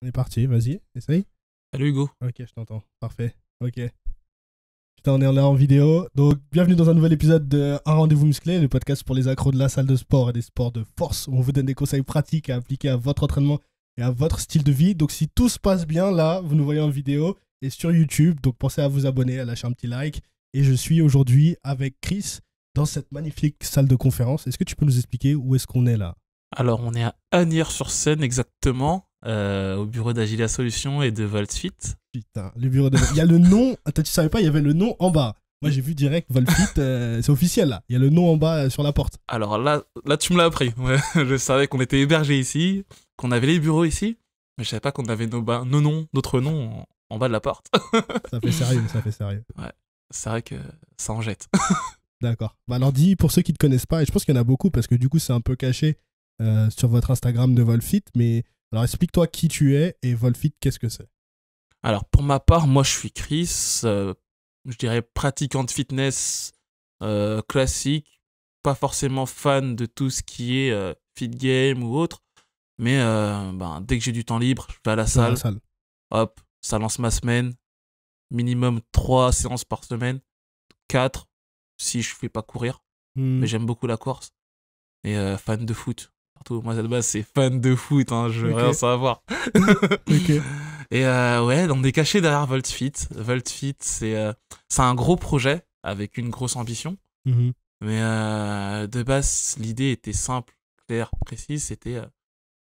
On est parti, vas-y, essaye. Salut Hugo. Ok, je t'entends. Parfait. Ok. Putain, on est là en vidéo. Donc, bienvenue dans un nouvel épisode de Un rendez-vous musclé, le podcast pour les accros de la salle de sport et des sports de force, où on vous donne des conseils pratiques à appliquer à votre entraînement et à votre style de vie. Donc, si tout se passe bien, là, vous nous voyez en vidéo et sur YouTube. Donc, pensez à vous abonner, à lâcher un petit like. Et je suis aujourd'hui avec Chris dans cette magnifique salle de conférence. Est-ce que tu peux nous expliquer où est-ce qu'on est là? Alors, on est à Asnières-sur-Seine exactement, au bureau d'Agilia Solutions et de VoltFit. Putain, le bureau de... Il y a le nom... Attends, tu savais pas, il y avait le nom en bas. Moi, j'ai vu direct Volfit, c'est officiel, là. Il y a le nom en bas sur la porte. Alors là tu me l'as appris. Ouais, je savais qu'on était hébergés ici, qu'on avait les bureaux ici, mais je savais pas qu'on avait nos noms, notre nom en bas de la porte. Ça fait sérieux, ça fait sérieux. Ouais, c'est vrai que ça en jette. D'accord. Bah alors, dis, pour ceux qui ne te connaissent pas, et je pense qu'il y en a beaucoup, parce que du coup, c'est un peu caché sur votre Instagram de Volfit, mais alors explique-toi qui tu es et Volfit, qu'est-ce que c'est? Alors, pour ma part, moi je suis Chris, je dirais pratiquant de fitness classique, pas forcément fan de tout ce qui est fit game ou autre, mais dès que j'ai du temps libre, je vais à la Dans la salle, salle. hop, ça lance ma semaine, minimum 3 séances par semaine, 4 si je fais pas courir, mais j'aime beaucoup la course, et fan de foot. Surtout, moi, à la base, c'est fan de foot, hein, je veux Ok. rien savoir. Ok. Et ouais, on est caché derrière VoltFit. VoltFit, c'est un gros projet avec une grosse ambition. Mhm. Mais de base, l'idée était simple, claire, précise. C'était,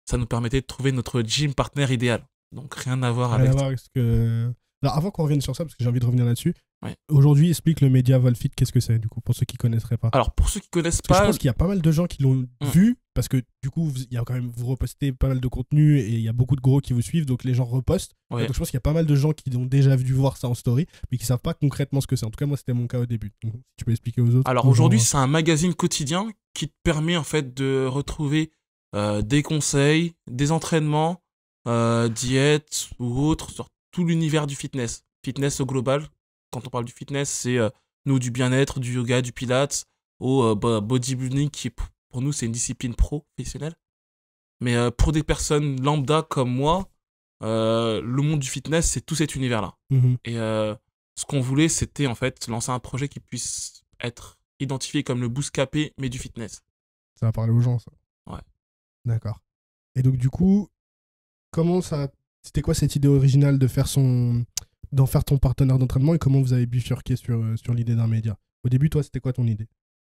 ça nous permettait de trouver notre gym partner idéal. Donc rien à voir Rien à avec. voir avec ce que... Alors, avant qu'on revienne sur ça, parce que j'ai envie de revenir là-dessus, Ouais. aujourd'hui, explique le média Volfit, qu'est-ce que c'est, du coup, pour ceux qui ne connaisseraient pas. Alors pour ceux qui connaissent Parce que je pas, pense qu'il y a pas mal de gens qui l'ont vu, parce que du coup, il y a quand même, vous repostez pas mal de contenu et il y a beaucoup de gros qui vous suivent, donc les gens repostent. ouais. Donc je pense qu'il y a pas mal de gens qui ont déjà dû voir ça en story, mais qui savent pas concrètement ce que c'est. En tout cas, moi, c'était mon cas au début. Donc, si tu peux expliquer aux autres. Alors aux aujourd'hui, gens, c'est un magazine quotidien qui te permet en fait de retrouver des conseils, des entraînements, diètes ou autres sur tout l'univers du fitness. Fitness au global. Quand on parle du fitness, c'est nous du bien-être, du yoga, du pilates, au bodybuilding qui pour nous c'est une discipline professionnelle. Mais pour des personnes lambda comme moi, le monde du fitness c'est tout cet univers-là. Mhm. Et ce qu'on voulait, c'était en fait lancer un projet qui puisse être identifié comme le Bouscapé, mais du fitness. Ça va parler aux gens, ça. Ouais. D'accord. Et donc, du coup, comment ça. C'était quoi cette idée originale de faire d'en faire ton partenaire d'entraînement et comment vous avez bifurqué sur l'idée d'un média? Au début, toi, c'était quoi ton idée?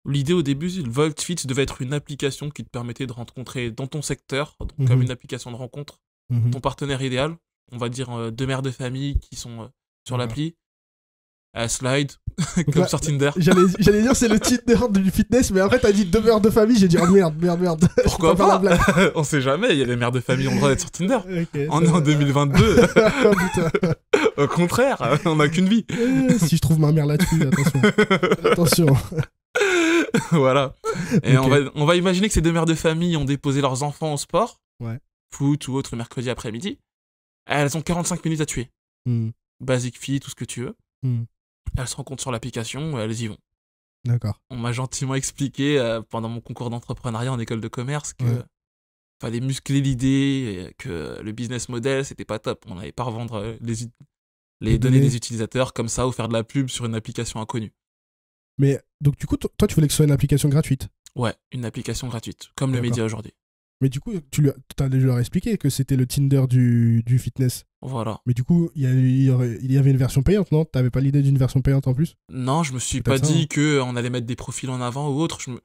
L'idée au début, le VoltFit devait être une application qui te permettait de rencontrer dans ton secteur, donc Mhm. comme une application de rencontre, Mhm. ton partenaire idéal. On va dire deux mères de famille qui sont sur D'accord. l'appli. Elle slide, Donc comme là, sur Tinder. J'allais dire c'est le Tinder du fitness, mais après t'as dit 2 mères de famille, j'ai dit oh merde. Pourquoi Je peux faire la pas blague. On sait jamais, il y a les mères de famille qui ont le droit d'être sur Tinder. Ok, On est en 2022. Oh, putain. Au contraire, on n'a qu'une vie. Si je trouve ma mère là-dessus, attention. Voilà. Et Ok. on va imaginer que ces deux mères de famille ont déposé leurs enfants au sport, Ouais. foot ou autre, le mercredi après-midi. Elles ont 45 minutes à tuer. Hmm. Basic fit, tout ce que tu veux. Hmm. Elles se rencontrent sur l'application et elles y vont. D'accord. On m'a gentiment expliqué pendant mon concours d'entrepreneuriat en école de commerce que Ouais. fallait muscler l'idée, et que le business model c'était pas top. On n'allait pas revendre les données des utilisateurs comme ça ou faire de la pub sur une application inconnue. Mais donc du coup, toi tu voulais que ce soit une application gratuite. Ouais, une application gratuite, comme le D'accord. média aujourd'hui. Mais du coup, t'as déjà leur expliqué que c'était le Tinder du fitness. Voilà. Mais du coup, il y avait une version payante, non? T'avais pas l'idée d'une version payante en plus? Non, je me suis Peut-être pas ça, dit hein. qu'on allait mettre des profils en avant ou autre. Je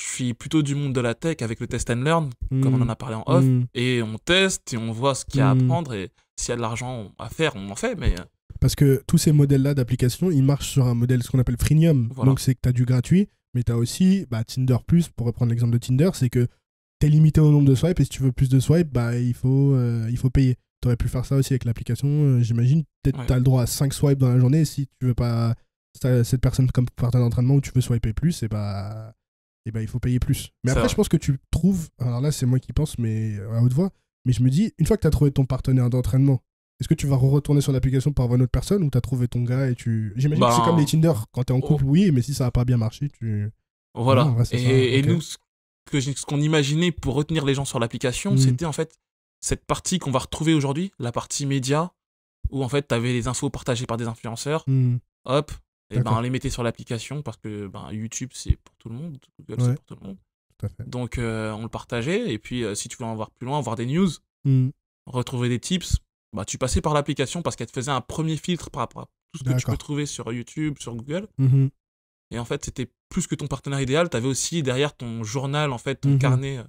suis plutôt du monde de la tech avec le test and learn, comme on en a parlé en off. Et on teste et on voit ce qu'il y a à apprendre. Et s'il y a de l'argent à faire, on en fait. Mais Parce que tous ces modèles-là d'application, ils marchent sur un modèle, ce qu'on appelle freemium. Voilà. Donc c'est que tu as du gratuit, mais tu as aussi Tinder Plus, pour reprendre l'exemple de Tinder, c'est que tu es limité au nombre de swipes et si tu veux plus de swipes, il faut payer. Tu aurais pu faire ça aussi avec l'application, j'imagine. Peut-être Ouais. tu as le droit à 5 swipes dans la journée. Si tu veux pas cette personne comme partenaire d'entraînement où tu veux swiper plus, il faut payer plus. Mais C'est après, vrai. je pense que tu trouves, alors là c'est moi qui pense, mais à haute voix, mais je me dis, une fois que tu as trouvé ton partenaire d'entraînement, est-ce que tu vas retourner sur l'application pour avoir une autre personne ou t'as trouvé ton gars et tu... J'imagine que c'est comme les Tinder, quand t'es en couple, oui, mais si ça a pas bien marché, tu... Voilà. Non, ouais, c'est ça, Et ok. nous, ce qu'on imaginait pour retenir les gens sur l'application, c'était en fait cette partie qu'on va retrouver aujourd'hui, la partie média, où en fait, tu avais les infos partagées par des influenceurs, hop, et ben, on les mettait sur l'application parce que ben, YouTube, c'est pour tout le monde, Google, c'est pour tout le monde. Tout à fait. Donc, on le partageait, et puis si tu voulais en voir plus loin, voir des news, retrouver des tips, bah, tu passais par l'application parce qu'elle te faisait un premier filtre par rapport à tout ce que tu peux trouver sur YouTube, sur Google. Et en fait, c'était plus que ton partenaire idéal, tu avais aussi derrière ton journal, en fait, ton carnet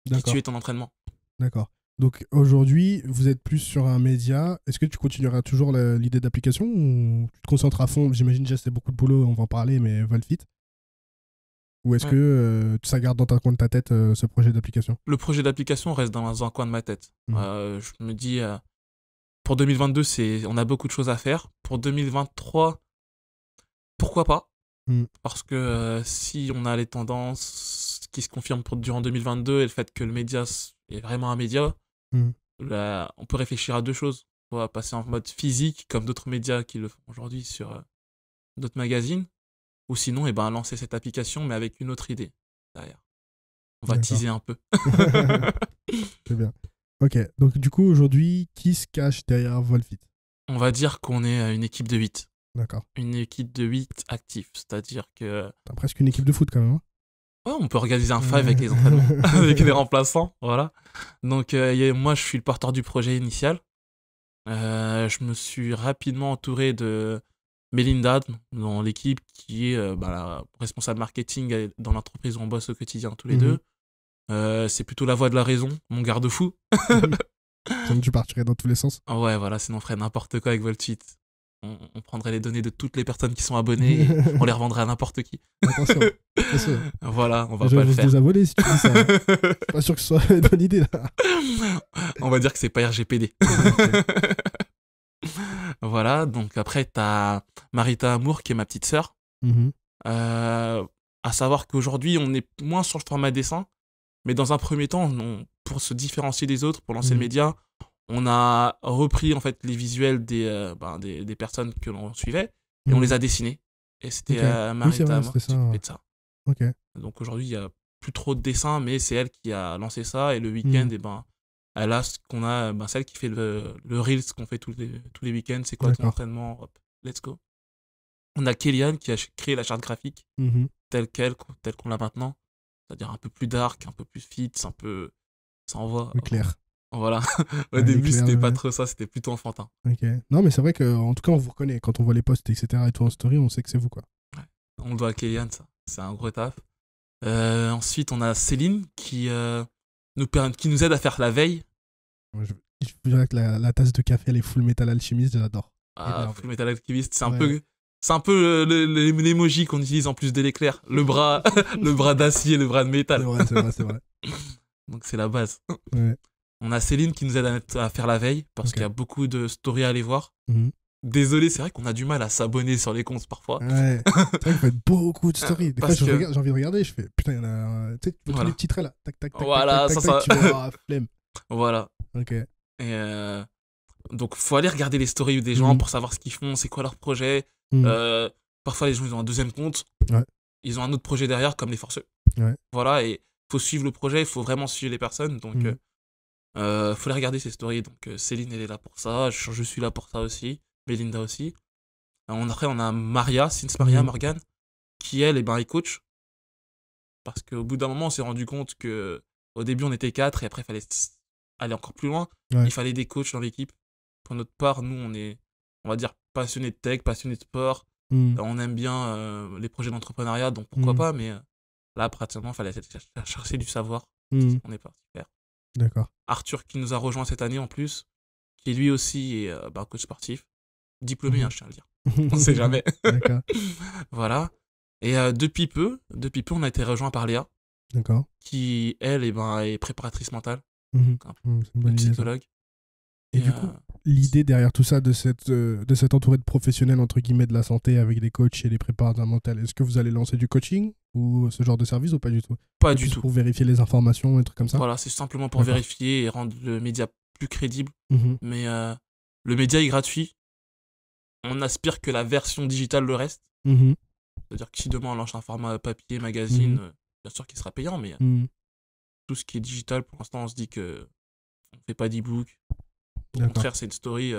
qui suivait ton entraînement. D'accord. Donc aujourd'hui, vous êtes plus sur un média. Est-ce que tu continueras toujours l'idée d'application ou tu te concentres à fond? J'imagine déjà c'est beaucoup de boulot, on va en parler, mais Volfit. Ou est-ce que ça garde dans coin de ta tête ce projet d'application? Le projet d'application reste dans un coin de ma tête. Je me dis, pour 2022, on a beaucoup de choses à faire. Pour 2023, pourquoi pas? Parce que si on a les tendances qui se confirment durant 2022 et le fait que le média est vraiment un média, là, on peut réfléchir à deux choses. On va passer en mode physique, comme d'autres médias qui le font aujourd'hui sur d'autres magazines, ou sinon lancer cette application, mais avec une autre idée derrière. On va teaser un peu. C'est bien. Ok, donc du coup, aujourd'hui, qui se cache derrière Volfit? On va dire qu'on est une équipe de 8. D'accord. Une équipe de 8 actifs, c'est-à-dire que... T'as presque une équipe de foot quand même, hein? Ouais, on peut organiser un 5 avec les entraînements, avec les remplaçants, voilà. Donc moi, je suis le porteur du projet initial. Je me suis rapidement entouré de Mélinda dans l'équipe, qui est la responsable marketing dans l'entreprise où on bosse au quotidien tous les deux. C'est plutôt la voix de la raison, mon garde-fou. Sinon tu partirais dans tous les sens. Ouais, voilà, sinon on ferait n'importe quoi avec Voltfit. On prendrait les données de toutes les personnes qui sont abonnées et on les revendrait à n'importe qui. Attention. Voilà, on va pas le faire. Je vais se désabonner si tu dis ça. Je suis pas sûr que ce soit une bonne idée là. On va dire que c'est pas RGPD. Voilà, donc après t'as Marita Amour qui est ma petite sœur. À savoir qu'aujourd'hui on est moins sur le format dessin, mais dans un premier temps, pour se différencier des autres, pour lancer le média, on a repris en fait les visuels des personnes que l'on suivait et on les a dessinés. Et c'était Marita Amour qui s'occupait de ça. Donc aujourd'hui, il n'y a plus trop de dessins, mais c'est elle qui a lancé ça. Et le week-end, elle a ce qu'on a, celle qui fait le Reels qu'on fait tous les week-ends. C'est quoi ton entraînement? Hop, let's go. On a Kéliane qui a créé la charte graphique telle qu'on l'a maintenant. C'est-à-dire un peu plus dark, un peu plus fit, un peu... Ça envoie... Plus clair. Voilà. Au début, c'était pas trop ça, c'était plutôt enfantin. Non, mais c'est vrai qu'en tout cas, on vous reconnaît. Quand on voit les posts, etc. et tout en story, on sait que c'est vous, quoi. Ouais. On le doit à Kéliane, ça. C'est un gros taf. Ensuite, on a Céline qui nous aide à faire la veille. Je dirais que la tasse de café, elle est Full Metal Alchemist, j'adore. Full Metal Alchemist, c'est un peu l'emoji qu'on utilise en plus de l'éclair. Le bras d'acier, le bras de métal. C'est vrai. Donc c'est la base. Ouais. On a Céline qui nous aide à faire la veille parce qu'il y a beaucoup de stories à aller voir. Désolé, c'est vrai qu'on a du mal à s'abonner sur les comptes parfois. Ouais. C'est vrai qu'il faut être beaucoup de stories. Des fois, j'ai envie de regarder, je fais putain, il y en a. Tu sais, tu vois tous les petits traits là. Tac, tac, tac. Voilà, tac, ça. Tu vois, flemme. Voilà. Ok. Et donc, faut aller regarder les stories des gens pour savoir ce qu'ils font, c'est quoi leur projet. Parfois, les gens, ils ont un deuxième compte. Ouais. Ils ont un autre projet derrière, comme les forceux. Ouais. Voilà, et faut suivre le projet, il faut vraiment suivre les personnes. Donc, faut les regarder ces stories. Donc, Céline, elle est là pour ça. Je suis là pour ça aussi. Belinda aussi. Après, on a Maria, Morgan, qui, elle, est coach. Parce qu'au bout d'un moment, on s'est rendu compte que au début, on était 4 et après, il fallait aller encore plus loin. Ouais. Il fallait des coachs dans l'équipe. Pour notre part, nous, on est, on va dire, passionnés de tech, passionnés de sport. On aime bien les projets d'entrepreneuriat, donc pourquoi pas, mais là, pratiquement, il fallait chercher du savoir. C'est ce qu'on est parti faire. D'accord. Arthur, qui nous a rejoint cette année en plus, qui lui aussi est coach sportif. Diplômé, je tiens à le dire. On ne sait jamais. D'accord. Voilà. Et depuis peu, on a été rejoint par Léa. D'accord. Qui, elle, est préparatrice mentale. C'est une bonne psychologue. Et du coup, l'idée derrière tout ça, de cette entourée de professionnels, entre guillemets, de la santé, avec des coachs et des préparateurs mentaux, est-ce que vous allez lancer du coaching ou ce genre de service ou pas du tout? Pas du tout. Pour vérifier les informations et trucs comme ça? Voilà, c'est simplement pour vérifier et rendre le média plus crédible. Mais le média est gratuit. On aspire que la version digitale le reste. C'est-à-dire que si demain on lance un format papier, magazine, bien sûr qu'il sera payant, mais tout ce qui est digital, pour l'instant, on se dit que On fait pas d'e-book. Au D'accord. contraire, c'est une story.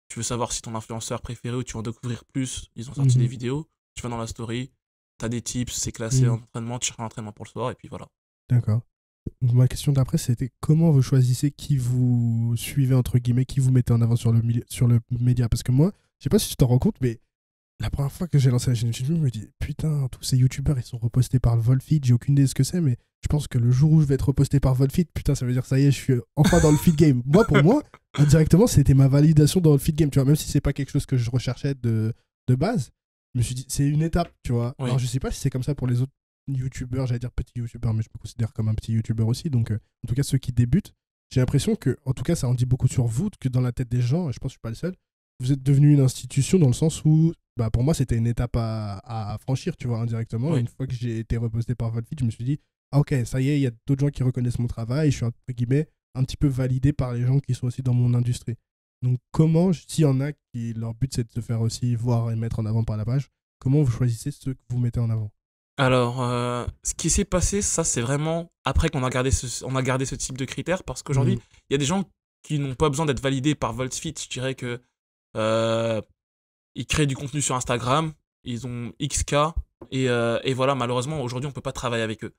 Tu veux savoir si ton influenceur préféré ou tu veux en découvrir plus, ils ont sorti des vidéos. Tu vas dans la story, t'as des tips, c'est classé en entraînement, tu cherches un entraînement pour le soir et puis voilà. D'accord. Donc, ma question d'après, c'était comment vous choisissez qui vous suivez, entre guillemets, qui vous mettez en avant sur sur le média. Parce que moi, je sais pas si tu t'en rends compte, mais la première fois que j'ai lancé la chaîne YouTube, je me dis, putain, tous ces YouTubeurs, ils sont repostés par le Volfeed, j'ai aucune idée de ce que c'est, mais je pense que le jour où je vais être reposté par Volfeed, putain, ça veut dire, ça y est, je suis enfin dans le feed game. Moi, pour moi, indirectement, c'était ma validation dans le feed game, tu vois, même si c'est pas quelque chose que je recherchais de base, je me suis dit, c'est une étape, tu vois. Oui. Alors, je sais pas si c'est comme ça pour les autres YouTubeurs, j'allais dire petits YouTubeurs, mais je me considère comme un petit YouTuber aussi, donc en tout cas, ceux qui débutent, j'ai l'impression que, en tout cas, ça en dit beaucoup sur vous, que dans la tête des gens, et je pense que je suis pas le seul, vous êtes devenu une institution dans le sens où bah, pour moi, c'était une étape à franchir, tu vois, indirectement. Oui. Et une fois que j'ai été reposté par Volfeed, je me suis dit, ah ok, ça y est, il y a d'autres gens qui reconnaissent mon travail. Je suis, entre guillemets, un petit peu validé par les gens qui sont aussi dans mon industrie. Donc, comment, s'il y en a qui, leur but, c'est de se faire aussi voir et mettre en avant par la page, comment vous choisissez ceux que vous mettez en avant? Alors, ce qui s'est passé, ça, c'est vraiment après qu'on a gardé on a gardé ce type de critères parce qu'aujourd'hui, il y a des gens qui n'ont pas besoin d'être validés par VoltFit. Je dirais que ils créent du contenu sur Instagram, ils ont XK, et voilà, malheureusement, aujourd'hui, on peut pas travailler avec eux.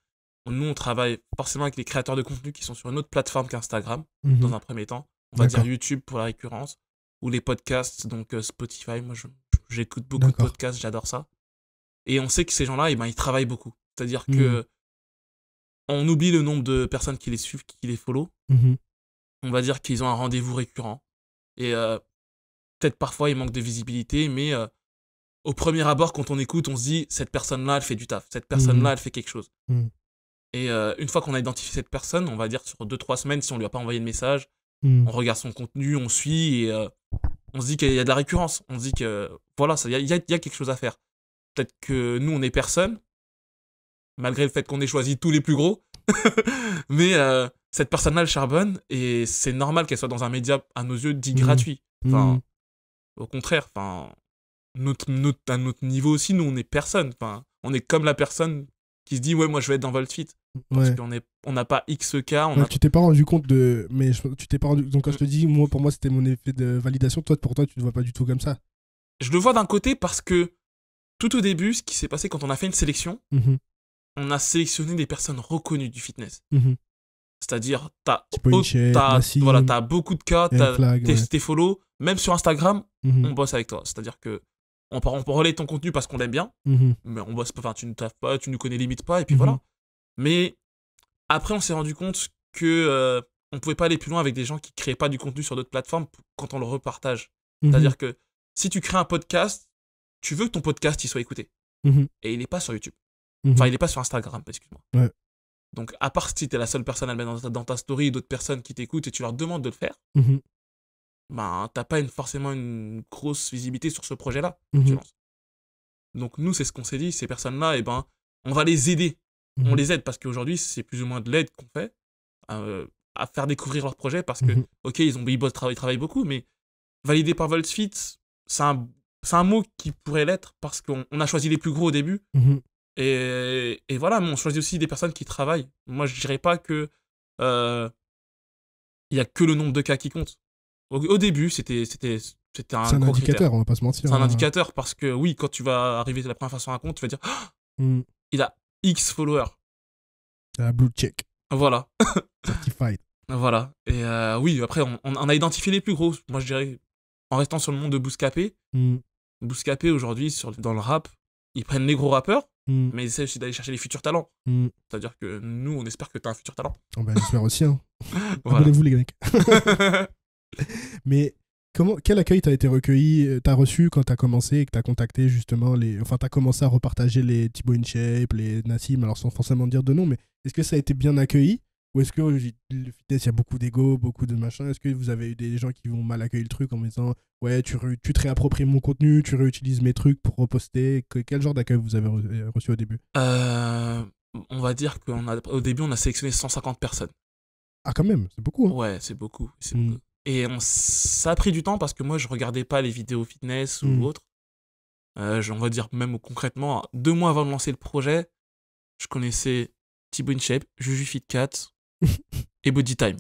Nous, on travaille forcément avec les créateurs de contenu qui sont sur une autre plateforme qu'Instagram, dans un premier temps. On va dire YouTube pour la récurrence, ou les podcasts, donc Spotify. Moi, j'écoute beaucoup de podcasts, j'adore ça. Et on sait que ces gens-là, eh ben, ils travaillent beaucoup. C'est-à-dire que on oublie le nombre de personnes qui les suivent, qui les follow. On va dire qu'ils ont un rendez-vous récurrent. Et peut-être parfois, il manque de visibilité, mais au premier abord, quand on écoute, on se dit, cette personne-là, elle fait du taf. Cette personne-là, elle fait quelque chose. Et une fois qu'on a identifié cette personne, on va dire sur 2-3 semaines, si on lui a pas envoyé de message, on regarde son contenu, on suit, et on se dit qu'il y a de la récurrence. On se dit que, voilà, il y a quelque chose à faire. Peut-être que nous, on est personne, malgré le fait qu'on ait choisi tous les plus gros. Mais cette personne-là, elle charbonne, et c'est normal qu'elle soit dans un média, à nos yeux, dit gratuit. Enfin, au contraire, enfin, à notre niveau aussi, nous, on est personne. Enfin, on est comme la personne qui se dit, ouais, moi, je vais être dans VoltFit. Parce qu'on n'a pas XK. Tu t'es pas rendu compte de. Mais tu t'es pas rendu. Donc, quand je te dis, moi, pour moi, c'était mon effet de validation, toi, pour toi, tu ne vois pas du tout comme ça. Je le vois d'un côté parce que tout au début, ce qui s'est passé quand on a fait une sélection, on a sélectionné des personnes reconnues du fitness. C'est-à-dire, t'as beaucoup de cas, tes follow, même sur Instagram, on bosse avec toi. C'est-à-dire que on peut relayer ton contenu parce qu'on l'aime bien, mais on bosse pas, enfin, tu ne taffes pas, tu nous connais limite pas, et puis voilà. Mais après, on s'est rendu compte que on pouvait pas aller plus loin avec des gens qui créaient pas du contenu sur d'autres plateformes quand on le repartage. C'est-à-dire que si tu crées un podcast, tu veux que ton podcast il soit écouté. Et il est pas sur YouTube. Enfin, il est pas sur Instagram, excuse-moi. Ouais. Donc, à part si t'es la seule personne à le mettre dans ta story, d'autres personnes qui t'écoutent et tu leur demandes de le faire, ben, t'as pas forcément une grosse visibilité sur ce projet-là. Donc, nous, c'est ce qu'on s'est dit, ces personnes-là, eh ben, on va les aider. On les aide parce qu'aujourd'hui, c'est plus ou moins de l'aide qu'on fait à faire découvrir leur projet parce que, ok, ils travaillent beaucoup, mais validé par VoltFit, c'est un mot qui pourrait l'être parce qu'on a choisi les plus gros au début. Et voilà, mais on choisit aussi des personnes qui travaillent. Moi, je dirais pas que il y a que le nombre de cas qui compte. Au début, c'était un c'est un indicateur, critère. On va pas se mentir. C'est un indicateur parce que oui, quand tu vas arriver la première fois sur un compte, tu vas dire il a X followers. La blue check. Voilà. Certified. Voilà. Et oui, après, on a identifié les plus gros. Moi, je dirais, en restant sur le monde de Bouscapé, Bouscapé aujourd'hui, dans le rap, ils prennent les gros rappeurs, mais ils essaient aussi d'aller chercher les futurs talents. C'est-à-dire que nous, on espère que tu as un futur talent. Oh ben, j'espère aussi. Hein. Voilà. Abonnez-vous, les mecs. Mais quel accueil t'as reçu quand t'as commencé et que t'as contacté justement Enfin, t'as commencé à repartager les Thibaut InShape, les Nassim, alors sans forcément dire de nom, mais est-ce que ça a été bien accueilli? Ou est-ce que le fitness, il y a beaucoup d'ego, beaucoup de machin? Est-ce que vous avez eu des gens qui vont mal accueillir le truc en me disant ouais, tu te réappropries mon contenu, tu réutilises mes trucs pour reposter? Quel genre d'accueil vous avez reçu au début? On va dire qu'au début, on a sélectionné 150 personnes. Ah, quand même, c'est beaucoup. Hein. Ouais, c'est beaucoup. Beaucoup. Et ça a pris du temps parce que moi, je regardais pas les vidéos fitness ou autres. On va dire même concrètement, 2 mois avant de lancer le projet, je connaissais Thibaut InShape, Juju FitCat et Bodytime.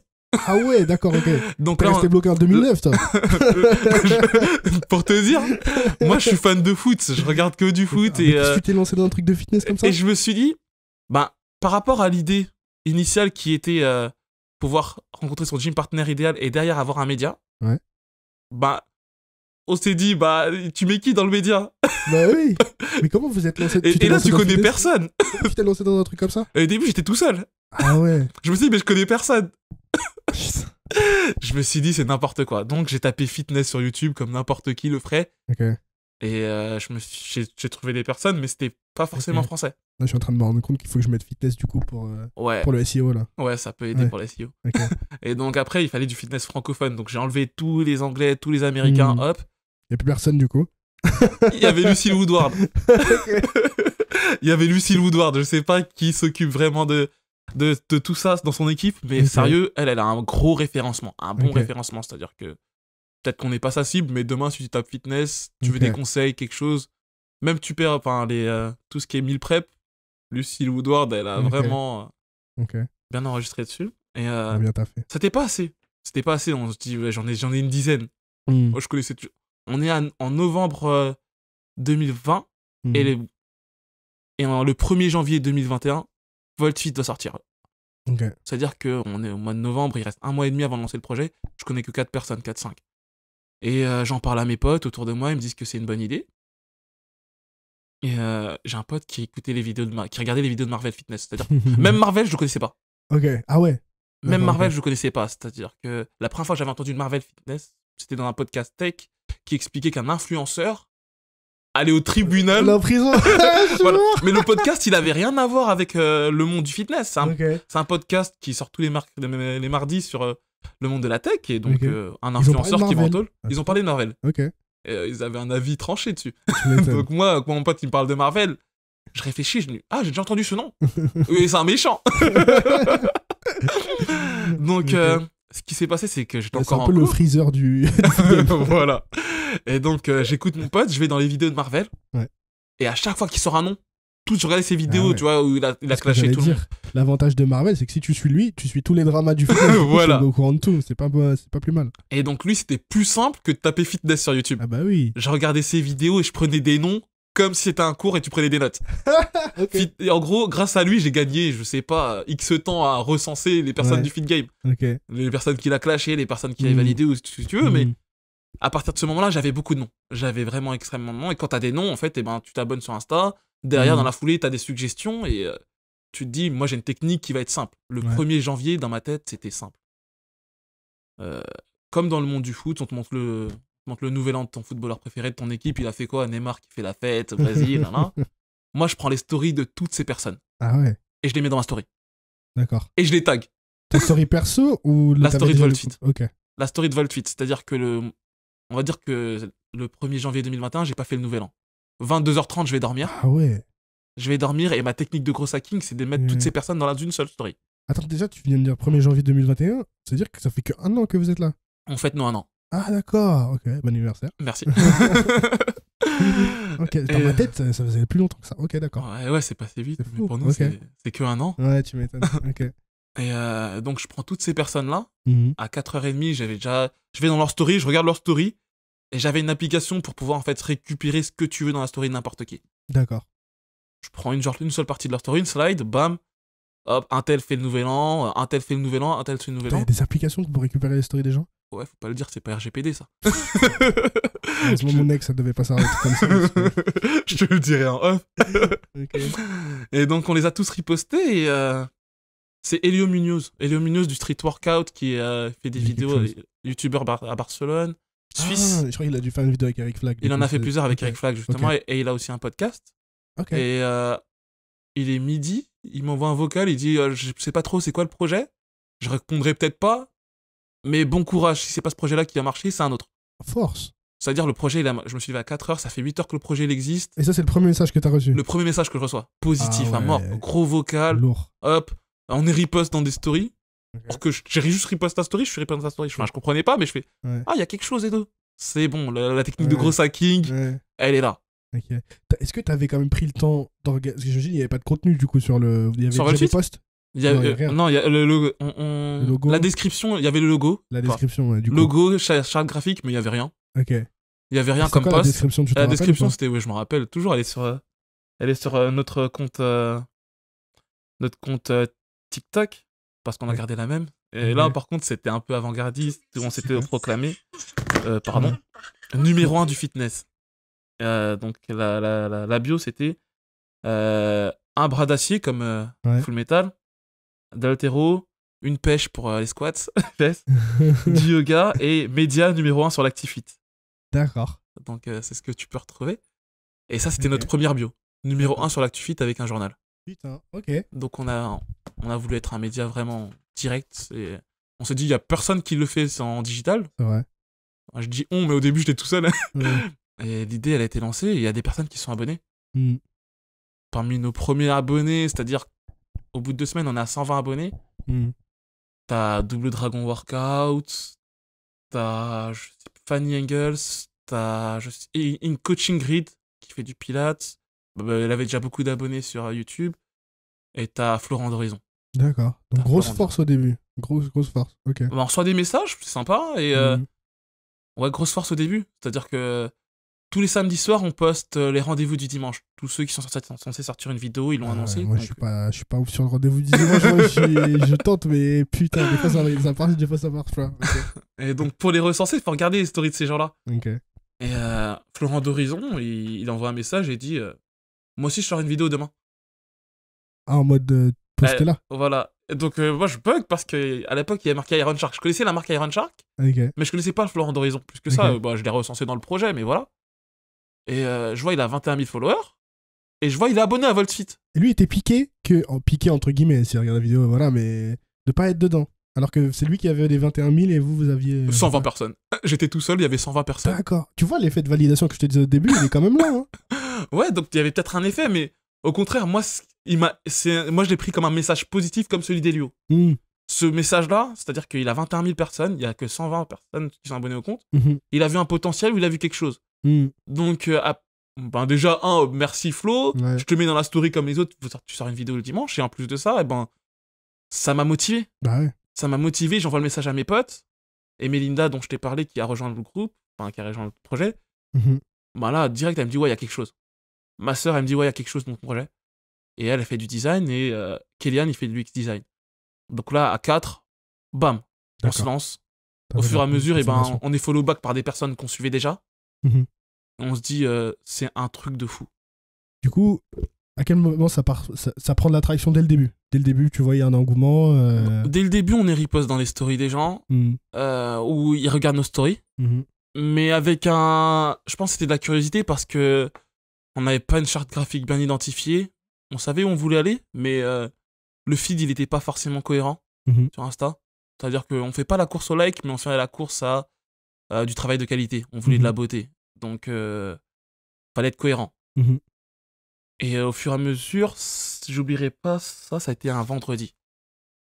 Ah ouais, d'accord, ok. Donc T'es là, resté bloqué en 2009, toi. pour te dire, moi je suis fan de foot, je regarde que du foot. Ah, mais qu'est-ce que tu t'es lancé dans un truc de fitness comme ça? Et je me suis dit, bah, par rapport à l'idée initiale qui était pouvoir rencontrer son gym partner idéal et derrière avoir un média, Ouais. bah, on s'est dit, bah, tu mets qui dans le média? Bah oui. Mais comment vous êtes lancé? Et là, tu connais personne. Comment tu t'es lancé dans un truc comme ça? Et au début, j'étais tout seul. Ah ouais. Je me suis dit, mais je connais personne. Je me suis dit, c'est n'importe quoi. Donc, j'ai tapé fitness sur YouTube comme n'importe qui le ferait. Ok. Là, Et j'ai trouvé des personnes, mais c'était pas forcément Ok. français. je suis en train de me rendre compte qu'il faut que je mette fitness du coup pour Ouais, le SEO là. ouais, ça peut aider Ouais. pour les SEO. Ok. Et donc, après, il fallait du fitness francophone. Donc, j'ai enlevé tous les Anglais, tous les Américains, hop. Y a plus personne du coup. Il y avait Lucille Woodward. Il y avait Lucille Woodward. Je sais pas qui s'occupe vraiment de tout ça dans son équipe, mais Ok. sérieux, elle a un gros référencement, un bon Ok. référencement. C'est-à-dire que peut-être qu'on n'est pas sa cible, mais demain, si tu tapes fitness, tu veux Ok. des conseils, quelque chose, même tu perds, enfin, tout ce qui est meal prep, Lucille Woodward, elle a Ok. vraiment Ok. bien enregistré dessus. Et Ah, bien t'as fait. c'était pas assez. C'était pas assez. On se dit, ouais, j'en ai une dizaine. Moi, je connaissais. On est en novembre 2020 et, le 1er janvier 2021, VoltFit va sortir. Ok. C'est-à-dire qu'on est au mois de novembre, il reste un mois et demi avant de lancer le projet. Je connais que 4 personnes, 4-5. Et j'en parle à mes potes autour de moi, ils me disent que c'est une bonne idée. Et j'ai un pote qui écoutait les vidéos qui regardait les vidéos de Marvel Fitness. C'est-à-dire, même Marvel, je le connaissais pas. Ok. Ah ouais. Même D'accord, Marvel, ok. je le connaissais pas. C'est-à-dire que la première fois que j'avais entendu de Marvel Fitness, c'était dans un podcast tech qui expliquait qu'un influenceur allait au tribunal. La prison. Voilà. Mais le podcast, il avait rien à voir avec le monde du fitness. C'est un podcast qui sort tous les mardis sur le monde de la tech. Et donc, Ok. un Ils ont parlé de influenceur qui Marvel. vantole. Ils ont parlé de Marvel. Ok. Et, ils avaient un avis tranché dessus. Tu m'étonnes. Donc, moi, quand mon pote il me parle de Marvel, je réfléchis. Je me dis, ah, j'ai déjà entendu ce nom. Et c'est un méchant. Donc, Ok. ce qui s'est passé, c'est que j'étais C'est encore un en peu le cours. freezer du. Voilà. Et donc, j'écoute mon pote, je vais dans les vidéos de Marvel. Ouais. Et à chaque fois qu'il sort un nom, je regardais ses vidéos, Ah ouais. tu vois, où il a C'est ce que clashé j'allais tout le monde. dire. L'avantage de Marvel, c'est que si tu suis lui, tu suis tous les dramas du film. Voilà. Tu es au courant de tout. C'est pas plus mal. Et donc, lui, c'était plus simple que de taper fitness sur YouTube. Ah bah oui. Je regardais ses vidéos et je prenais des noms comme si c'était un cours et tu prenais des notes. Ok. Et en gros, grâce à lui, j'ai gagné, je sais pas, X temps à recenser les personnes Ouais. du feed game. Ok. Les personnes qu'il a clashé, les personnes qu'il a validées ou ce que tu veux, mais à partir de ce moment-là, j'avais beaucoup de noms. J'avais vraiment extrêmement de noms. Et quand t'as des noms, en fait, eh ben, tu t'abonnes sur Insta. Derrière, dans la foulée, t'as des suggestions et tu te dis, moi, j'ai une technique qui va être simple. Le Ouais. 1er janvier, dans ma tête, c'était simple. Comme dans le monde du foot, on te montre le nouvel an de ton footballeur préféré de ton équipe. Il a fait quoi? Neymar qui fait la fête au Brésil. Nan. Moi, je prends les stories de toutes ces personnes Ah ouais. et je les mets dans ma story. D'accord. Et je les tag. Ta story perso ou La t'avais story de déjà le- VoltFit. Ok. La story de VoltFit. C'est-à-dire que on va dire que le 1er janvier 2021, j'ai pas fait le nouvel an. 22h30, je vais dormir. Ah ouais. Je vais dormir et ma technique de gros hacking, c'est de mettre toutes ces personnes dans une seule story. Attends, déjà, tu viens de dire 1er janvier 2021. C'est-à-dire que ça fait que 1 an que vous êtes là. En fait, non, un an. Ah d'accord. Ok. Bon anniversaire. Merci. Ok. Dans ma tête, ça faisait plus longtemps que ça. Ok, d'accord. Ouais, c'est passé vite. C'est Mais fou, pour nous, ok. c'est que un an. Ouais, tu m'étonnes. Ok. Et donc, je prends toutes ces personnes-là. Mhm. À 4h30, je vais dans leur story, je regarde leur story. Et j'avais une application pour pouvoir en fait récupérer ce que tu veux dans la story de n'importe qui. D'accord. Je prends une seule partie de leur story, une slide, bam. Hop, un tel fait le nouvel an, un tel fait le nouvel an, un tel fait le nouvel T'as an. des applications pour récupérer les stories des gens? Ouais, faut pas le dire, c'est pas RGPD ça. Heureusement, mon ex, ça devait pas s'arrêter comme ça. parce que- Je te le dirai en off. Ok. Et donc on les a tous ripostés et c'est Elio Munoz. Elio Munoz du Street Workout qui fait des Dit quelque vidéos, chose. youtubeur à Barcelone, Suisse. Ah, je crois qu'il a dû faire une vidéo avec Eric Flag. Il en a fait plusieurs avec Ok. Eric Flag justement Ok. et il a aussi un podcast. Ok. Et il est midi, il m'envoie un vocal, il dit je sais pas trop c'est quoi le projet. Je répondrai peut-être pas, mais bon courage, si c'est pas ce projet-là qui a marché, c'est un autre. Force. C'est-à-dire le projet, je me suis levé à 4h, ça fait 8h que le projet il existe. Et ça, c'est le premier message que t'as reçu. Le premier message que je reçois, positif Ah à mort, ouais. gros vocal, Lourd. hop, on est riposte dans des stories. Ok. Alors que j'ai juste riposte ta story, je suis riposte ta story. Enfin, je comprenais pas, mais je fais Ouais. ah, il y a quelque chose et tout. C'est bon, la technique de Ouais. gros hacking, Ouais. elle est là. Ok. Est-ce que t'avais quand même pris le temps d'organiser? Parce que j'imagine qu'il n'y avait pas de contenu du coup sur le. Il y avait Sur déjà des Voltfit posts? Non, y a rien. Non, il y a le logo. Le logo. La description, il y avait le logo. La Enfin, description, ouais, du coup. logo, charte graphique, mais il y avait rien. Ok. Il y avait rien C'est comme quoi la post. description, tu te La rappelles description, ou pas? c'était, ouais, je me rappelle toujours, elle est sur notre compte TikTok, parce qu'on a Ouais. gardé la même. Et Ok. là, par contre, c'était un peu avant-gardiste, où on s'était Super. proclamé, pardon, numéro 1 du fitness. Donc, la bio, c'était un bras d'acier, comme Ouais. Full Metal, d'haltéro, une pêche pour les squats, fesses, du yoga, et média numéro 1 sur l'Actifit. D'accord. Donc, c'est ce que tu peux retrouver. Et ça, c'était Ok. notre première bio. Numéro D'accord. 1 sur l'Actifit avec un journal. Putain, ok. Donc on a voulu être un média vraiment direct. Et on s'est dit, il n'y a personne qui le fait en digital. C'est vrai. Enfin, je dis on, mais au début, j'étais tout seul. Ouais. Et l'idée, elle a été lancée et il y a des personnes qui sont abonnées. Hmm. Parmi nos premiers abonnés, c'est-à-dire au bout de 2 semaines, on est à 120 abonnés. Hmm. T'as Double Dragon Workout, t'as Fanny Engels, t'as une coaching grid qui fait du pilates. Elle avait déjà beaucoup d'abonnés sur YouTube. Et t'as Florent d'Horizon. D'accord. Donc T'as grosse Florent force au début. Grosse force. Ok. On reçoit des messages, c'est sympa. Et Hmm. ouais, grosse force au début. C'est-à-dire que tous les samedis soirs, on poste les rendez-vous du dimanche. Tous ceux qui sont censés sortir une vidéo, ils l'ont Ah ouais, annoncé. moi, donc, je suis pas ouf sur le rendez-vous du dimanche. Moi, je tente, mais putain, des fois ça marche, des fois ça marche pas. Ok. Et donc, pour les recenser, il faut regarder les stories de ces gens-là. Ok. Et Florent d'Horizon, il envoie un message et dit moi aussi, je sors une vidéo demain. Ah, en mode posté là. Voilà. Et donc, moi, je bug parce qu'à l'époque, il y avait marqué Iron Shark. Je connaissais la marque Iron Shark, Ok. mais je connaissais pas Florent d'Horizon. Plus que ça, Ok. je l'ai recensé dans le projet, mais voilà. Et je vois, il a 21 000 followers. Et je vois, il est abonné à VoltFit. Et lui était piqué entre guillemets, si regarde la vidéo, voilà, mais de pas être dedans. Alors que c'est lui qui avait les 21 000 et vous aviez. 120 personnes. J'étais tout seul, il y avait 120 personnes. D'accord. Tu vois l'effet de validation que je te disais au début, il est quand même là. Hein. Ouais, donc il y avait peut-être un effet, mais au contraire, moi, moi je l'ai pris comme un message positif comme celui d'Elio. Hmm. Ce message-là, c'est-à-dire qu'il a 21 000 personnes, il y a que 120 personnes qui sont abonnées au compte. Mhm. Il a vu un potentiel ou il a vu quelque chose. Hmm. Donc, déjà, merci Flo, Ouais. je te mets dans la story comme les autres, tu sors une vidéo le dimanche, et en plus de ça, ça m'a motivé. Bah ouais. Ça m'a motivé, j'envoie le message à mes potes. Et Mélinda, dont je t'ai parlé, qui a rejoint le groupe, enfin, qui a rejoint le projet, Mhm. là, direct, elle me dit, ouais, il y a quelque chose. Ma sœur, elle me dit, ouais, il y a quelque chose dans ton projet. Et elle fait du design, et Kélian, il fait du UX design. Donc là, à 4, bam, on se D'accord. lance. Au T'avais fur et à la mesure, confirmation. on est follow back par des personnes qu'on suivait déjà. Mhm. Et on se dit, c'est un truc de fou. Du coup, à quel moment ça prend de l'attraction dès le début? Dès le début, tu vois, il y a un engouement. Dès le début, on est riposte dans les stories des gens, Mhm. où ils regardent nos stories. Mhm. Mais avec je pense que c'était de la curiosité parce que on n'avait pas une charte graphique bien identifiée. On savait où on voulait aller, mais le feed, il n'était pas forcément cohérent Mhm. sur Insta. C'est-à-dire qu'on fait pas la course au like, mais on fait la course à du travail de qualité. On voulait de la beauté. Donc, fallait être cohérent. Mhm. Et au fur et à mesure, j'oublierai pas, ça a été un vendredi.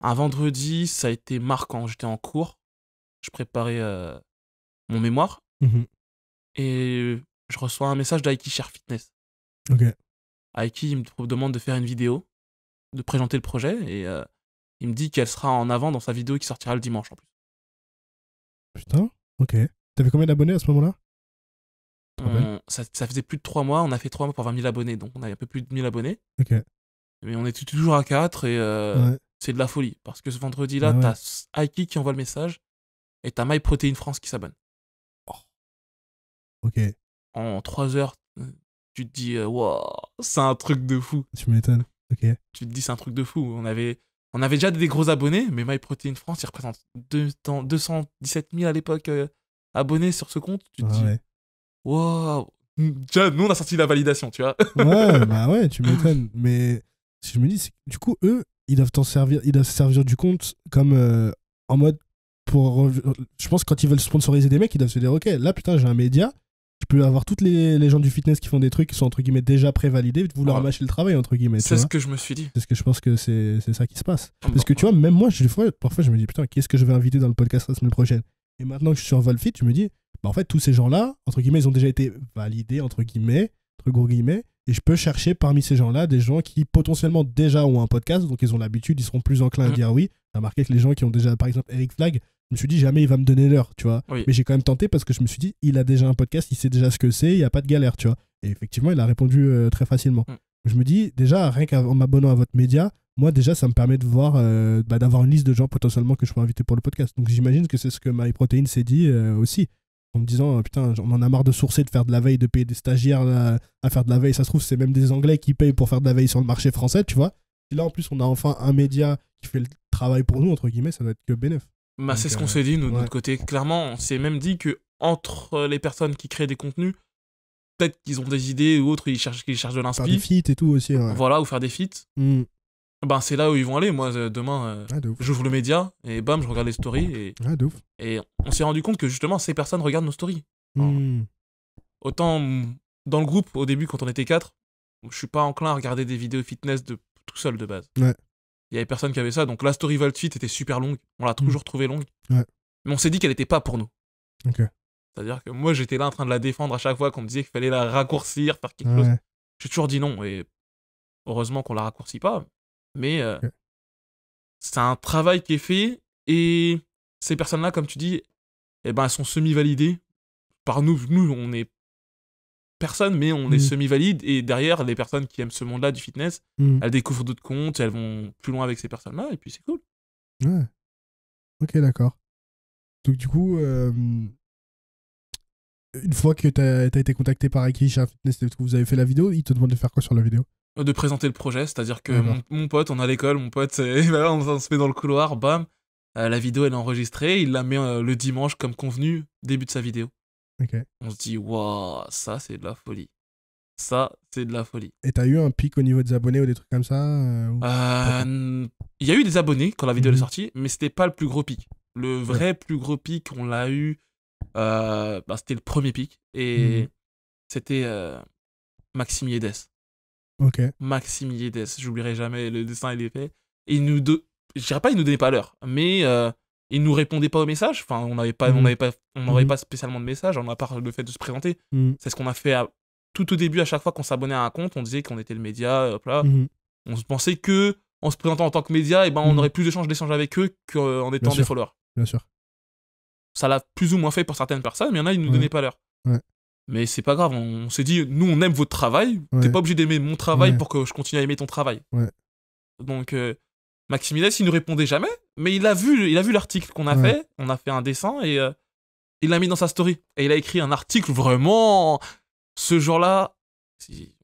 Un vendredi, ça a été marquant. J'étais en cours, je préparais mon mémoire, Mhm. et je reçois un message d'Aiki Share Fitness. Ok. Aiki, il me demande de faire une vidéo, de présenter le projet, et il me dit qu'elle sera en avant dans sa vidéo qui sortira le dimanche en plus. Putain. Ok. T'avais combien d'abonnés à ce moment-là? Ça faisait plus de 3 mois, on a fait 3 mois pour 20 000 abonnés, donc on avait un peu plus de 1000 abonnés. Ok. Mais on était toujours à 4 et Ouais. c'est de la folie. Parce que ce vendredi-là, Ah ouais. t'as Aiki qui envoie le message et t'as MyProtein France qui s'abonne. Ok. En 3 heures, tu te dis, wow, c'est un truc de fou. Tu m'étonnes. Ok. Tu te dis, c'est un truc de fou. On avait déjà des gros abonnés, mais MyProtein France, il représente 217 000 à l'époque abonnés sur ce compte. Tu te dis, Ouais. wow. Déjà, nous, on a sorti la validation, tu vois. Ouais, bah ouais, tu m'étonnes. Mais si je me dis, du coup, eux, ils doivent se servir du compte comme en mode je pense que quand ils veulent sponsoriser des mecs, ils doivent se dire, ok, là, putain, j'ai un média, je peux avoir toutes les gens du fitness qui font des trucs qui sont entre guillemets déjà prévalidés, vous leur Ouais. mâcher le travail, entre guillemets. tu C'est ce vois. que je me suis dit. C'est ce que je pense que c'est ça qui se passe. Parce que tu vois, même moi, parfois, je me dis, putain, qu'est-ce que je vais inviter dans le podcast la semaine prochaine? Et maintenant que je suis sur Volfit, je me dis, bah en fait, tous ces gens-là, entre guillemets, ils ont déjà été validés, entre gros guillemets, Et je peux chercher parmi ces gens-là des gens qui potentiellement déjà ont un podcast, donc ils ont l'habitude, ils seront plus enclins à dire oui. J'ai remarqué que les gens qui ont déjà, par exemple, Eric Flag, je me suis dit jamais il va me donner l'heure, tu vois. Oui. Mais j'ai quand même tenté parce que je me suis dit, il a déjà un podcast, il sait déjà ce que c'est, il n'y a pas de galère, tu vois. Et effectivement, il a répondu très facilement. Je me dis, déjà, rien qu'en m'abonnant à votre média, moi déjà, ça me permet de voir, d'avoir une liste de gens potentiellement que je peux inviter pour le podcast. Donc j'imagine que c'est ce que MyProtein s'est dit aussi. En me disant, putain, on en a marre de sourcer, de faire de la veille, de payer des stagiaires à faire de la veille. Ça se trouve, c'est même des Anglais qui payent pour faire de la veille sur le marché français, tu vois. Et là, en plus, on a enfin un média qui fait le travail pour nous, entre guillemets, ça doit être que bénéf. Bah, c'est ce qu'on s'est dit, nous, de notre côté. Clairement, on s'est même dit que entre les personnes qui créent des contenus, peut-être qu'ils ont des idées ou autres, ils cherchent de l'inspi. Faire des feats et tout aussi, ouais. Voilà, ou faire des feats. Ben, c'est là où ils vont aller. Moi, demain, j'ouvre le média et bam, je regarde les stories. Et on s'est rendu compte que justement, ces personnes regardent nos stories. Autant dans le groupe, au début, quand on était 4, je suis pas enclin à regarder des vidéos fitness de tout seul de base. Ouais. Il y avait personne qui avait ça. Donc la story Vault Fit était super longue. On l'a toujours trouvée longue. Ouais. Mais on s'est dit qu'elle était pas pour nous. Ok. C'est-à-dire que moi, j'étais là en train de la défendre à chaque fois qu'on me disait qu'il fallait la raccourcir, faire quelque chose. J'ai toujours dit non. Et heureusement qu'on la raccourcit pas. Mais c'est un travail qui est fait. Et ces personnes-là, comme tu dis, eh ben, elles sont semi-validées. Par nous, on est personne, mais on est semi-valide. Et derrière, les personnes qui aiment ce monde-là du fitness, elles découvrent d'autres comptes, elles vont plus loin avec ces personnes-là. Et puis c'est cool. Ouais. Ok, d'accord. Donc du coup, une fois que t'as été contacté par Akisha Fitness, vous avez fait la vidéo, il te demande de faire quoi sur la vidéo? De présenter le projet, c'est-à-dire que mon pote, on a à l'école, mon pote, on se met dans le couloir, bam, la vidéo elle est enregistrée, il la met le dimanche comme convenu, début de sa vidéo. Ok. On se dit, waouh, ça c'est de la folie. Ça, c'est de la folie. Et t'as eu un pic au niveau des abonnés ou des trucs comme ça Il y a eu des abonnés quand la vidéo est sortie, mais c'était pas le plus gros pic. Le vrai plus gros pic, on l'a eu, c'était le premier pic, et c'était Maxime Yedes. Ok. Maxime Yedes, j'oublierai jamais, le dessin il est fait. Et je dirais pas il nous donnait pas l'heure, mais il nous répondait pas aux messages. Enfin, on n'avait pas spécialement de messages, on a part le fait de se présenter. C'est ce qu'on a fait tout au début, à chaque fois qu'on s'abonnait à un compte, on disait qu'on était le média, hop là. On se pensait que en se présentant en tant que média, on aurait plus d'échanges avec eux qu'en étant des followers. Bien sûr. Ça l'a plus ou moins fait pour certaines personnes, mais il y en a, ils nous donnaient pas l'heure. Ouais. Mais c'est pas grave, on s'est dit, nous on aime votre travail, t'es pas obligé d'aimer mon travail pour que je continue à aimer ton travail. Ouais. Donc Maxime Yedes, il nous répondait jamais, mais il a vu l'article qu'on a fait, on a fait un dessin et il l'a mis dans sa story. Et il a écrit un article vraiment. Ce jour-là,